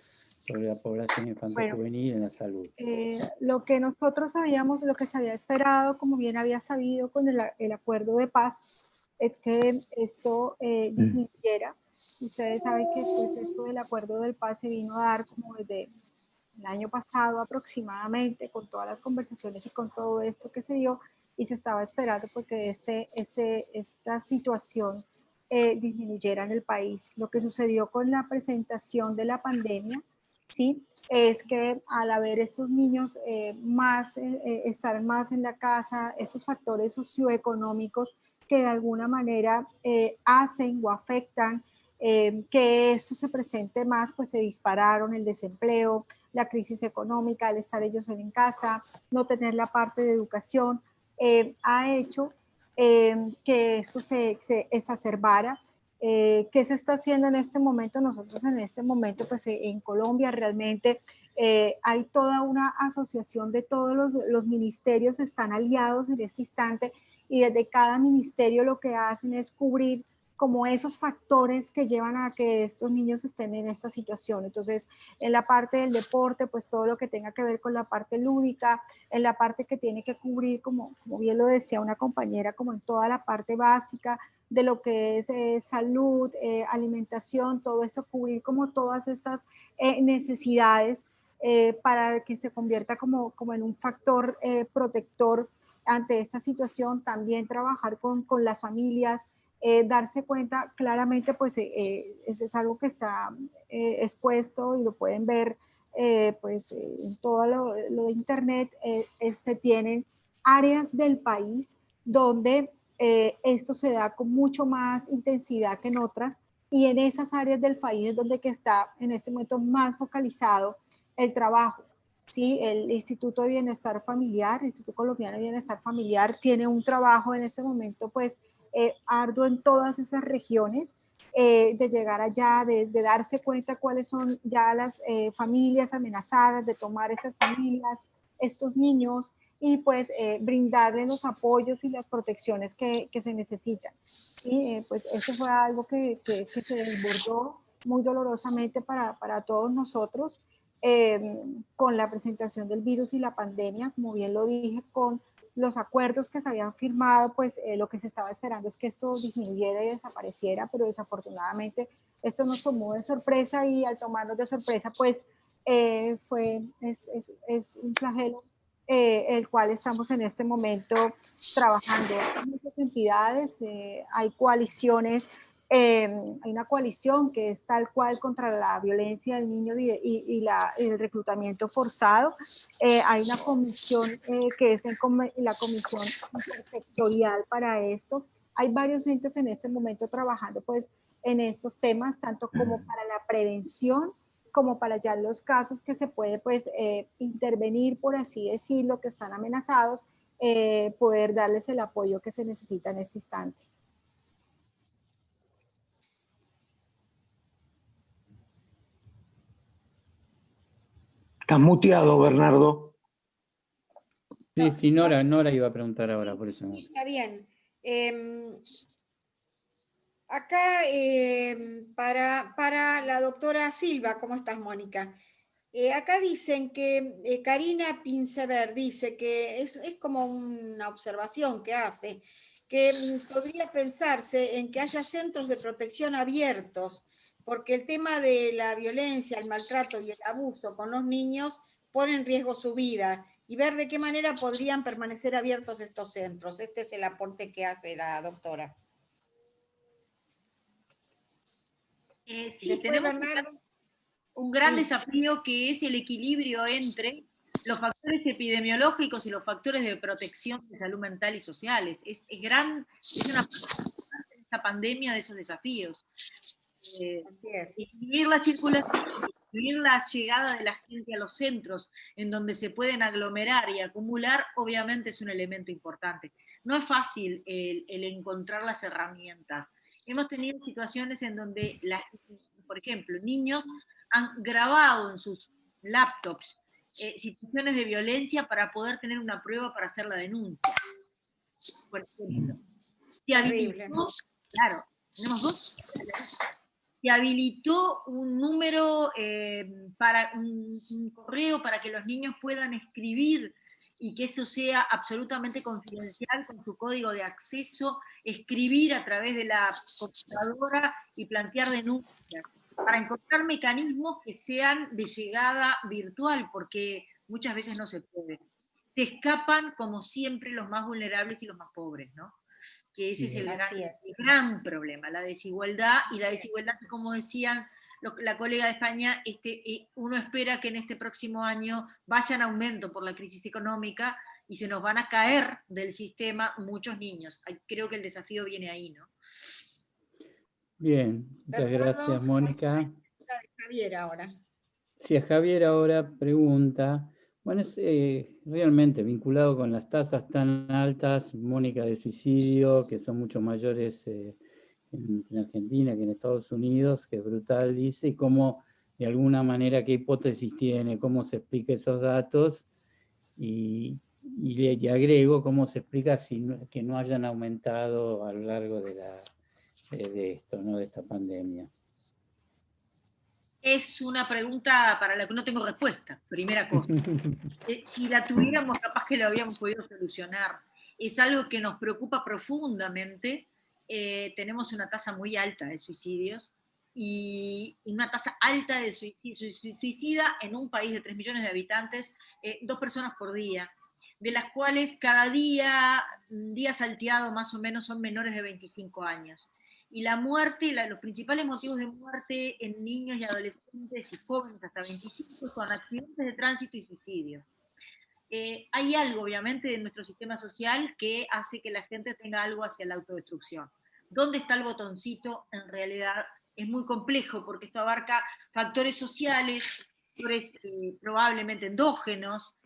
sobre la población infantil-juvenil en la salud. Lo que nosotros sabíamos, lo que se había esperado, como bien había sabido con el acuerdo de paz, es que esto disminuyera. Ustedes saben que pues, esto del acuerdo de paz se vino a dar como desde el año pasado aproximadamente, con todas las conversaciones y con todo esto que se dio, y se estaba esperando porque esta situación disminuyera en el país. Lo que sucedió con la presentación de la pandemia, ¿sí? Es que al haber estos niños estar más en la casa, estos factores socioeconómicos que de alguna manera hacen o afectan que esto se presente más, pues se dispararon el desempleo, la crisis económica, al estar ellos en casa, no tener la parte de educación, ha hecho que esto se exacerbara. ¿Qué se está haciendo en este momento? Nosotros en este momento, pues en Colombia realmente hay toda una asociación de todos los ministerios, están aliados en este instante, y desde cada ministerio lo que hacen es cubrir como esos factores que llevan a que estos niños estén en esta situación. Entonces, en la parte del deporte, pues todo lo que tenga que ver con la parte lúdica, en la parte que tiene que cubrir, como bien lo decía una compañera, como en toda la parte básica de lo que es salud, alimentación, todo esto, cubrir como todas estas necesidades para que se convierta como en un factor protector ante esta situación. También trabajar con las familias, darse cuenta claramente, pues eso es algo que está expuesto y lo pueden ver pues en todo lo de internet. Se tienen áreas del país donde esto se da con mucho más intensidad que en otras, y en esas áreas del país es donde que está en este momento más focalizado el trabajo. Sí, el Instituto de Bienestar Familiar, el Instituto Colombiano de Bienestar Familiar, tiene un trabajo en este momento pues arduo en todas esas regiones, de llegar allá, de darse cuenta cuáles son ya las familias amenazadas, de tomar estas familias, estos niños, y pues brindarles los apoyos y las protecciones que se necesitan. ¿Sí? Pues eso fue algo que se desbordó muy dolorosamente para todos nosotros, con la presentación del virus y la pandemia, como bien lo dije, con los acuerdos que se habían firmado, pues lo que se estaba esperando es que esto disminuyera y desapareciera, pero desafortunadamente esto nos tomó de sorpresa, y al tomarnos de sorpresa, pues es un flagelo el cual estamos en este momento trabajando. Hay muchas entidades, hay coaliciones. Hay una coalición que es tal cual contra la violencia del niño y el reclutamiento forzado. Hay una comisión que es la comisión intersectorial para esto. Hay varios entes en este momento trabajando pues en estos temas, tanto como para la prevención, como para ya los casos que se puede pues intervenir, por así decirlo, que están amenazados, poder darles el apoyo que se necesita en este instante. Estás muteado, Bernardo. Sí, sí, Nora iba a preguntar ahora, por eso. Está bien. Acá, para la doctora Silva, ¿cómo estás, Mónica? Acá dicen que Karina Pincever dice que es como una observación que hace, que podría pensarse en que haya centros de protección abiertos, porque el tema de la violencia, el maltrato y el abuso con los niños pone en riesgo su vida, y ver de qué manera podrían permanecer abiertos estos centros. Este es el aporte que hace la doctora. Sí, Después, tenemos Bernardo. un gran Sí. desafío que es el equilibrio entre los factores epidemiológicos y los factores de protección de salud mental y sociales. Es una esta pandemia de esos desafíos. Así es. Distribuir la circulación, distribuir la llegada de la gente a los centros en donde se pueden aglomerar y acumular, obviamente es un elemento importante. No es fácil el encontrar las herramientas. Hemos tenido situaciones en donde, por ejemplo, niños han grabado en sus laptops situaciones de violencia para poder tener una prueba para hacer la denuncia. Por ejemplo, se habilitó, claro, tenemos dos. Se habilitó un número para un correo para que los niños puedan escribir y que eso sea absolutamente confidencial con su código de acceso, escribir a través de la computadora y plantear denuncias, para encontrar mecanismos que sean de llegada virtual, porque muchas veces no se puede. Se escapan, como siempre, los más vulnerables y los más pobres, ¿no? Que ese es el gran problema, la desigualdad, y la desigualdad que, como decían la colega de España, uno espera que en este próximo año vaya en aumento por la crisis económica y se nos van a caer del sistema muchos niños. Creo que el desafío viene ahí, ¿no? Bien, muchas gracias, Mónica. Javier ahora. Sí, a Javier ahora pregunta, bueno, es realmente vinculado con las tasas tan altas, Mónica, de suicidio, que son mucho mayores en Argentina que en Estados Unidos, que es brutal, dice, y cómo, de alguna manera, qué hipótesis tiene, cómo se explica esos datos, y le agrego cómo se explica que no hayan aumentado a lo largo de esto, ¿no? De esta pandemia. Es una pregunta para la que no tengo respuesta, primera cosa. Si la tuviéramos, capaz que lo habíamos podido solucionar. Es algo que nos preocupa profundamente. Tenemos una tasa muy alta de suicidios y una tasa alta de suicida en un país de 3 millones de habitantes, 2 personas por día, de las cuales cada día salteado más o menos son menores de 25 años. Y la muerte, los principales motivos de muerte en niños y adolescentes y jóvenes hasta 25 son accidentes de tránsito y suicidio. Hay algo, obviamente, de nuestro sistema social que hace que la gente tenga algo hacia la autodestrucción. ¿Dónde está el botoncito? En realidad es muy complejo, porque esto abarca factores sociales, factores probablemente endógenos.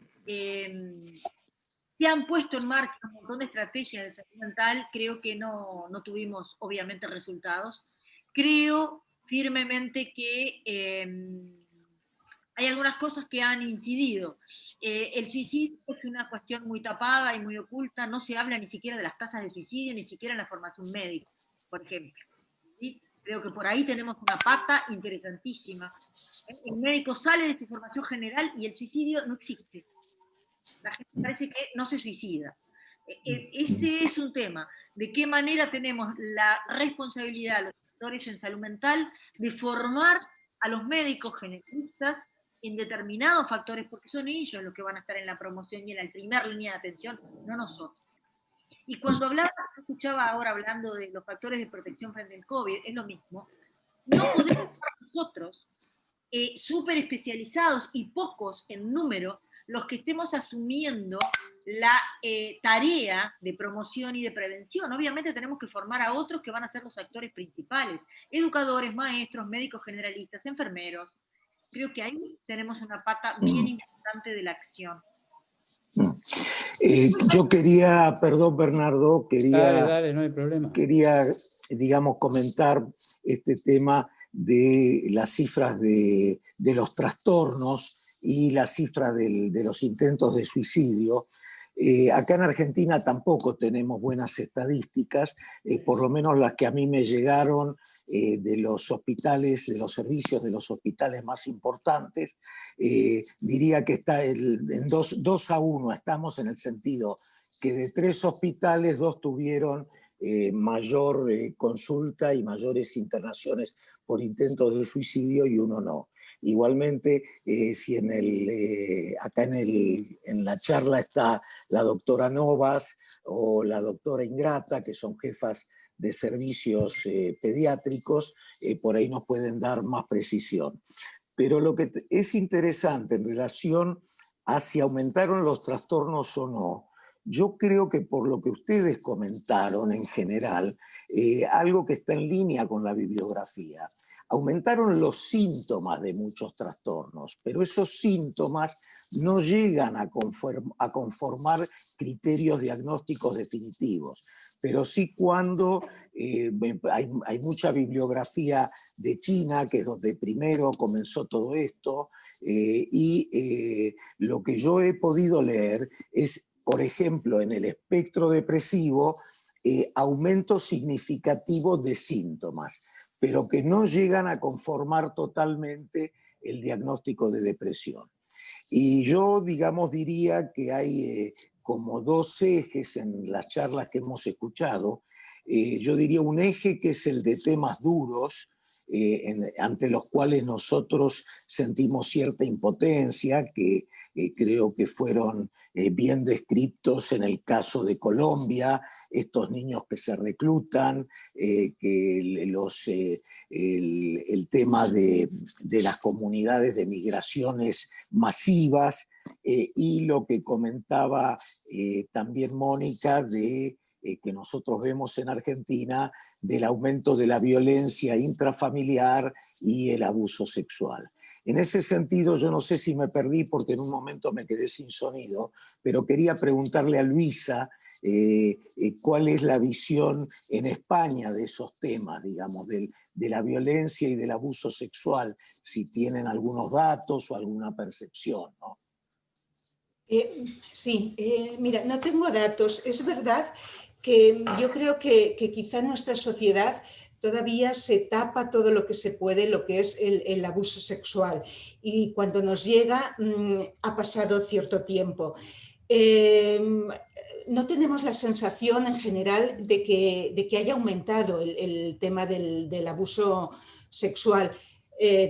Se han puesto en marcha un montón de estrategias de salud mental, creo que no tuvimos obviamente resultados. Creo firmemente que hay algunas cosas que han incidido. El suicidio es una cuestión muy tapada y muy oculta, no se habla ni siquiera de las tasas de suicidio, ni siquiera en la formación médica, por ejemplo. ¿Sí? Creo que por ahí tenemos una pata interesantísima. El médico sale de esta información general y el suicidio no existe. La gente parece que no se suicida. Ese es un tema. ¿De qué manera tenemos la responsabilidad de los sectores en salud mental de formar a los médicos generalistas en determinados factores, porque son ellos los que van a estar en la promoción y en la primera línea de atención, no nosotros? Y cuando escuchaba ahora hablando de los factores de protección frente al COVID, es lo mismo. No podemos estar nosotros, súper especializados y pocos en número, los que estemos asumiendo la tarea de promoción y de prevención. Obviamente tenemos que formar a otros que van a ser los actores principales, educadores, maestros, médicos generalistas, enfermeros. Creo que ahí tenemos una pata bien importante de la acción. Yo quería, perdón Bernardo, Dale, no hay problema. Quería, digamos, comentar este tema de las cifras de los trastornos y las cifras de los intentos de suicidio. Acá en Argentina tampoco tenemos buenas estadísticas, por lo menos las que a mí me llegaron de los hospitales, de los servicios de los hospitales más importantes. Diría que está en 2-1, estamos en el sentido que de 3 hospitales, 2 tuvieron mayor consulta y mayores internaciones por intentos de suicidio y 1 no. Igualmente, si acá en la charla está la doctora Novas o la doctora Ingrata, que son jefas de servicios pediátricos, por ahí nos pueden dar más precisión. Pero lo que es interesante en relación a si aumentaron los trastornos o no, yo creo que por lo que ustedes comentaron en general, algo que está en línea con la bibliografía, aumentaron los síntomas de muchos trastornos, pero esos síntomas no llegan a conformar criterios diagnósticos definitivos, pero sí cuando hay mucha bibliografía de China, que es donde primero comenzó todo esto, y lo que yo he podido leer es, por ejemplo, en el espectro depresivo, aumentos significativos de síntomas, pero que no llegan a conformar totalmente el diagnóstico de depresión. Y yo, digamos, diría que hay como 2 ejes en las charlas que hemos escuchado. Yo diría un eje que es el de temas duros, ante los cuales nosotros sentimos cierta impotencia, que creo que fueron bien descritos en el caso de Colombia, estos niños que se reclutan, que el tema de las comunidades de migraciones masivas, y lo que comentaba también Mónica de que nosotros vemos en Argentina, del aumento de la violencia intrafamiliar y el abuso sexual. En ese sentido, yo no sé si me perdí porque en un momento me quedé sin sonido, pero quería preguntarle a Luisa cuál es la visión en España de esos temas, digamos, de la violencia y del abuso sexual, si tienen algunos datos o alguna percepción, ¿no? Sí, mira, no tengo datos. Es verdad que yo creo que quizá en nuestra sociedad todavía se tapa todo lo que se puede, lo que es el abuso sexual. Y cuando nos llega, ha pasado cierto tiempo. No tenemos la sensación en general de que haya aumentado el tema del abuso sexual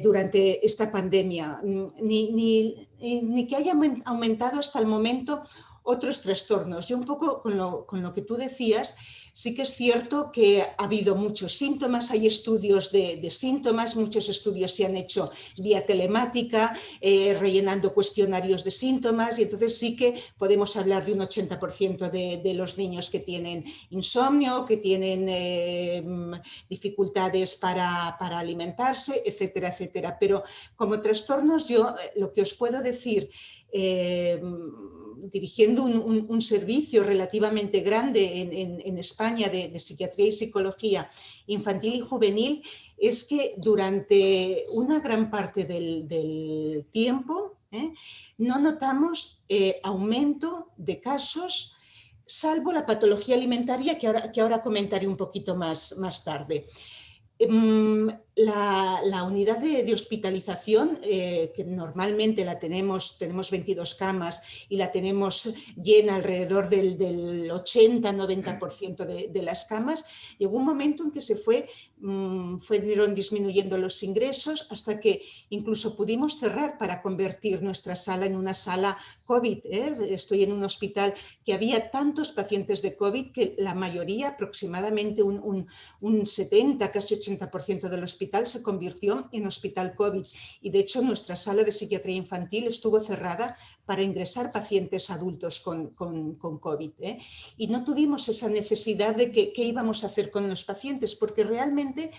durante esta pandemia, ni que haya aumentado hasta el momento otros trastornos. Yo un poco con lo que tú decías, sí que es cierto que ha habido muchos síntomas, hay estudios de síntomas, muchos estudios se han hecho vía telemática, rellenando cuestionarios de síntomas, y entonces sí que podemos hablar de un 80% de los niños que tienen insomnio, que tienen dificultades para alimentarse, etcétera, etcétera. Pero como trastornos, yo lo que os puedo decir, dirigiendo un servicio relativamente grande en España de psiquiatría y psicología infantil y juvenil, es que durante una gran parte del tiempo no notamos aumento de casos, salvo la patología alimentaria que ahora comentaré un poquito más tarde. La unidad de hospitalización, que normalmente la tenemos 22 camas y la tenemos llena alrededor del 80-90% de las camas, llegó un momento en que fueron disminuyendo los ingresos hasta que incluso pudimos cerrar para convertir nuestra sala en una sala COVID. Estoy en un hospital que había tantos pacientes de COVID que la mayoría, aproximadamente un 70, casi 80% del hospital, hospital se convirtió en hospital COVID y de hecho nuestra sala de psiquiatría infantil estuvo cerrada para ingresar pacientes adultos con COVID, ¿eh? Y no tuvimos esa necesidad de qué íbamos a hacer con los pacientes, porque realmente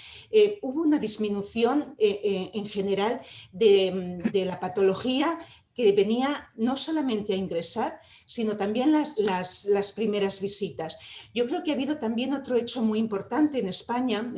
hubo una disminución en general de la patología que venía no solamente a ingresar, sino también las primeras visitas. Yo creo que ha habido también otro hecho muy importante en España,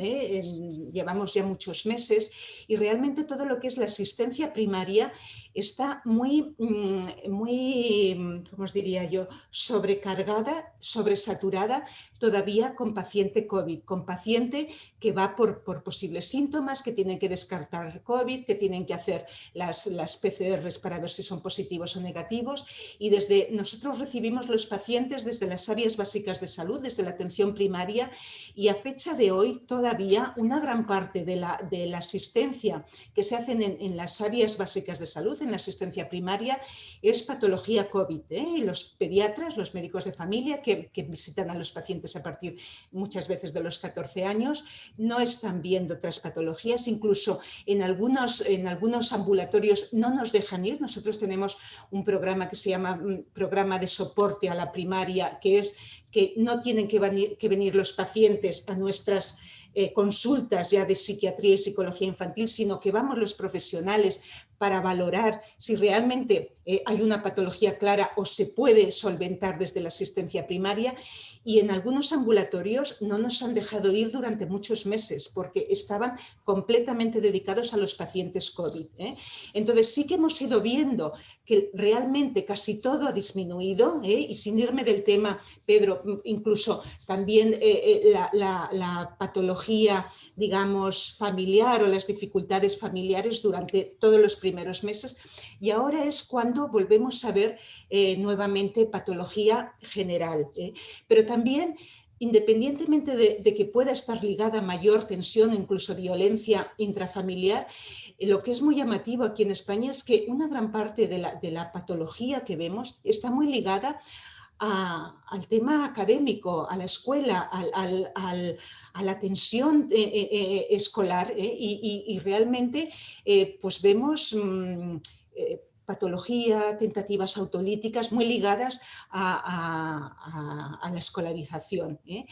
llevamos ya muchos meses, y realmente todo lo que es la asistencia primaria está muy, ¿cómo os diría yo?, sobrecargada, sobresaturada todavía con paciente COVID, con paciente que va por posibles síntomas, que tienen que descartar COVID, que tienen que hacer las PCRs para ver si son positivos o negativos, y nosotros recibimos los pacientes desde las áreas básicas de salud, desde la atención primaria, y a fecha de hoy todavía una gran parte de la asistencia que se hacen en las áreas básicas de salud, en la asistencia primaria, es patología COVID, ¿eh? Y los pediatras, los médicos de familia que visitan a los pacientes a partir muchas veces de los 14 años, no están viendo otras patologías, incluso en algunos ambulatorios no nos dejan ir. Nosotros tenemos un programa que se llama Programa de Soporte a la Primaria, que es que no tienen que venir los pacientes a nuestras consultas ya de psiquiatría y psicología infantil, sino que vamos los profesionales para valorar si realmente hay una patología clara o se puede solventar desde la asistencia primaria. Y en algunos ambulatorios no nos han dejado ir durante muchos meses porque estaban completamente dedicados a los pacientes COVID, ¿eh? Entonces sí que hemos ido viendo que realmente casi todo ha disminuido, ¿eh? Y sin irme del tema, Pedro, incluso también la patología, digamos, familiar o las dificultades familiares durante todos los primeros meses, y ahora es cuando volvemos a ver nuevamente patología general, pero también, independientemente de que pueda estar ligada a mayor tensión, incluso violencia intrafamiliar, lo que es muy llamativo aquí en España es que una gran parte de la patología que vemos está muy ligada al tema académico, a la escuela, a la tensión escolar, y realmente pues vemos patología, tentativas autolíticas muy ligadas a la escolarización, ¿eh?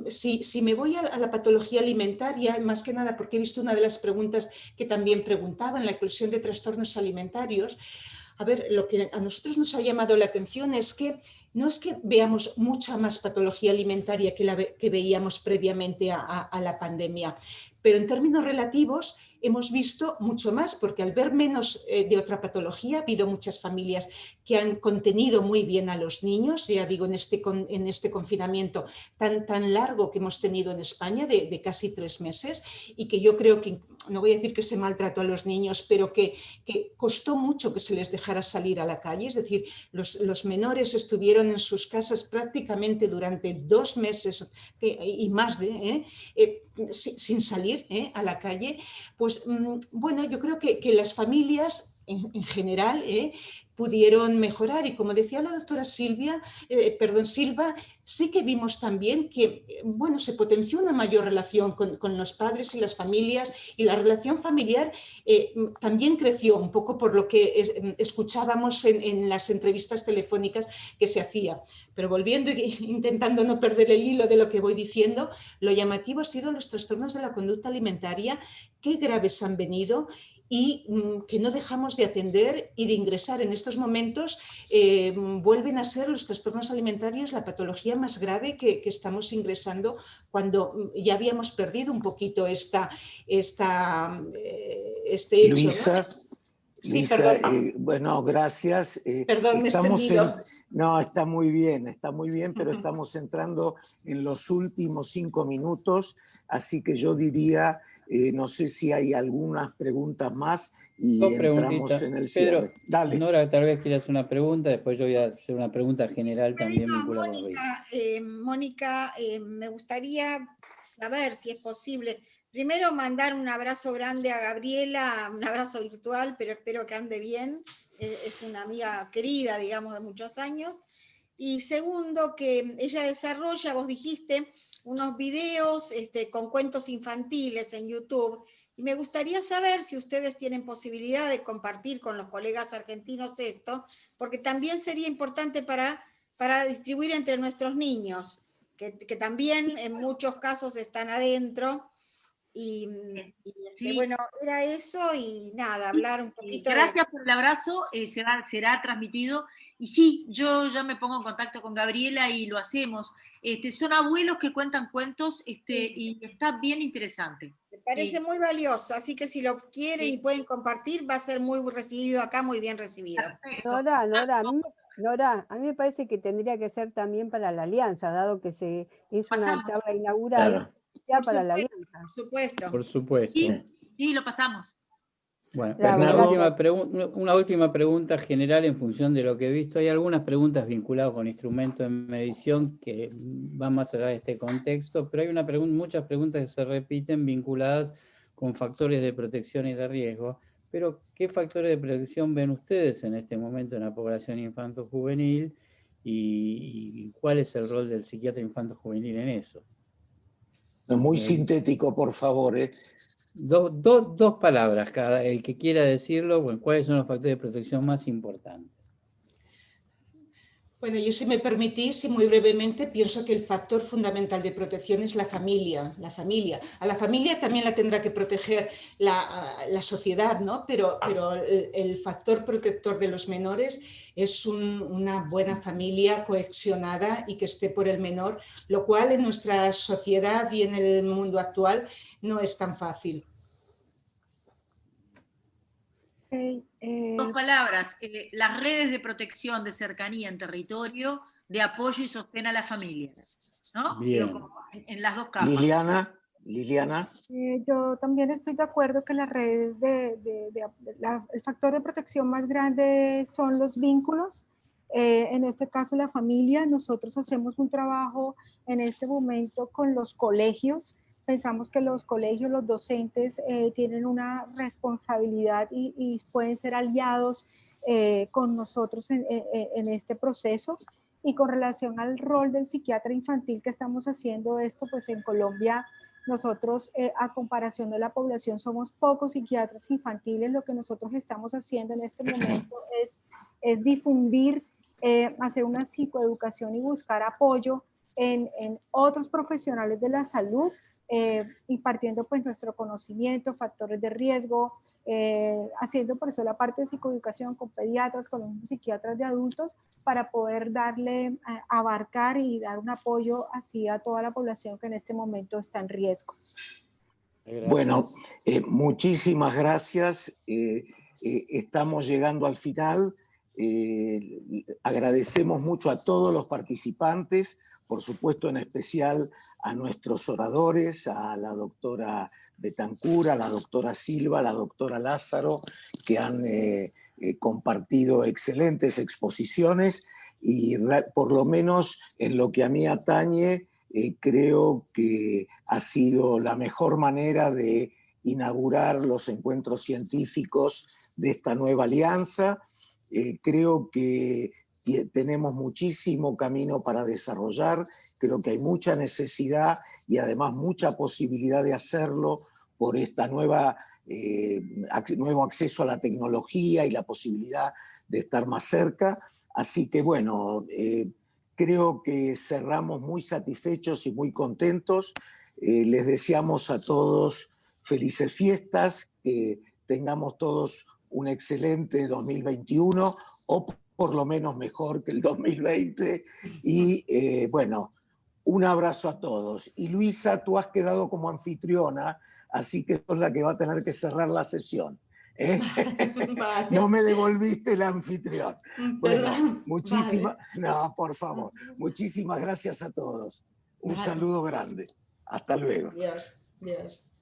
Si me voy a la patología alimentaria, más que nada porque he visto una de las preguntas que también preguntaban, la inclusión de trastornos alimentarios. A ver, lo que a nosotros nos ha llamado la atención es que no es que veamos mucha más patología alimentaria que veíamos previamente a la pandemia, pero en términos relativos hemos visto mucho más, porque al ver menos de otra patología ha habido muchas familias que han contenido muy bien a los niños, ya digo, en este confinamiento tan largo que hemos tenido en España de casi 3 meses, y que yo creo que, no voy a decir que se maltrató a los niños, pero que costó mucho que se les dejara salir a la calle, es decir, los menores estuvieron en sus casas prácticamente durante 2 meses y más sin salir a la calle. Pues bueno, yo creo que las familias en general pudieron mejorar, y como decía la doctora Silva, sí que vimos también que bueno, se potenció una mayor relación con los padres y las familias, y la relación familiar también creció un poco por lo que escuchábamos en las entrevistas telefónicas que se hacía. Pero volviendo e intentando no perder el hilo de lo que voy diciendo, lo llamativo ha sido los trastornos de la conducta alimentaria, qué graves han venido y que no dejamos de atender y de ingresar. En estos momentos vuelven a ser los trastornos alimentarios la patología más grave que estamos ingresando, cuando ya habíamos perdido un poquito este hecho, Luisa, ¿no? Sí, Luisa, perdón. bueno, gracias. Perdón, me he extendido. No, está muy bien, pero estamos entrando en los últimos 5 minutos, así que yo diría, no sé si hay algunas preguntas más y Dos entramos preguntitas. en el cierre. Pedro, Dale. Nora tal vez quiera hacer una pregunta, después yo voy a hacer una pregunta general también vinculada a Rita. Mónica, me gustaría saber si es posible, primero mandar un abrazo grande a Gabriela, un abrazo virtual, pero espero que ande bien, es una amiga querida, digamos, de muchos años, Y segundo, que ella desarrolla, vos dijiste, unos videos con cuentos infantiles en YouTube. Y me gustaría saber si ustedes tienen posibilidad de compartir con los colegas argentinos esto, porque también sería importante para distribuir entre nuestros niños, que también en muchos casos están adentro. Y Sí. bueno, era eso y nada, hablar un poquito Gracias por el abrazo, será transmitido. Y sí, yo ya me pongo en contacto con Gabriela y lo hacemos. Son abuelos que cuentan cuentos y está bien interesante. Me parece muy valioso, así que si lo quieren y pueden compartir, va a ser muy recibido acá, muy bien recibido. Nora, a mí me parece que tendría que ser también para la Alianza, dado que es una charla inaugural, Claro. ya para la Alianza. Por supuesto. Por supuesto. Sí, lo pasamos. Bueno, Bernardo. una última pregunta general en función de lo que he visto. Hay algunas preguntas vinculadas con instrumentos de medición que van más allá de este contexto, pero hay muchas preguntas que se repiten vinculadas con factores de protección y de riesgo. Pero, ¿qué factores de protección ven ustedes en este momento en la población infanto-juvenil y cuál es el rol del psiquiatra infanto-juvenil en eso? Muy sintético, por favor. Dos palabras, el que quiera decirlo, bueno, ¿cuáles son los factores de protección más importantes? Bueno, yo si me permitís, y muy brevemente, pienso que el factor fundamental de protección es la familia. A la familia también la tendrá que proteger la sociedad, ¿no? Pero el factor protector de los menores es una buena familia cohesionada y que esté por el menor, lo cual en nuestra sociedad y en el mundo actual no es tan fácil. Dos palabras, las redes de protección de cercanía en territorio, de apoyo y sostén a la familia, ¿no? Bien. En las dos capas. Liliana. Yo también estoy de acuerdo que las redes el factor de protección más grande son los vínculos. En este caso la familia. Nosotros hacemos un trabajo en este momento con los colegios. Pensamos que los colegios, los docentes tienen una responsabilidad y pueden ser aliados con nosotros en este proceso. Y con relación al rol del psiquiatra infantil que estamos haciendo esto, pues en Colombia nosotros, a comparación de la población, somos pocos psiquiatras infantiles. Lo que nosotros estamos haciendo en este momento es difundir, hacer una psicoeducación y buscar apoyo en otros profesionales de la salud, impartiendo pues nuestro conocimiento, factores de riesgo, haciendo por eso la parte de psicoeducación con pediatras, con los psiquiatras de adultos, para poder darle, abarcar y dar un apoyo así a toda la población que en este momento está en riesgo. Gracias. Bueno, muchísimas gracias. Estamos llegando al final. Agradecemos mucho a todos los participantes, por supuesto en especial a nuestros oradores, a la doctora Betancur, a la doctora Silva, a la doctora Lázaro, que han compartido excelentes exposiciones y por lo menos en lo que a mí atañe, creo que ha sido la mejor manera de inaugurar los encuentros científicos de esta nueva alianza. Creo que tenemos muchísimo camino para desarrollar, creo que hay mucha necesidad y además mucha posibilidad de hacerlo por esta nuevo acceso a la tecnología y la posibilidad de estar más cerca. Así que bueno, creo que cerramos muy satisfechos y muy contentos. Les deseamos a todos felices fiestas, que tengamos todos un excelente 2021 o por lo menos mejor que el 2020 y bueno, un abrazo a todos. Y Luisa, tú has quedado como anfitriona, así que sos la que va a tener que cerrar la sesión. Vale. No me devolviste el anfitrión. Bueno, no, por favor, muchísimas gracias a todos. Un saludo grande. Hasta luego. Dios.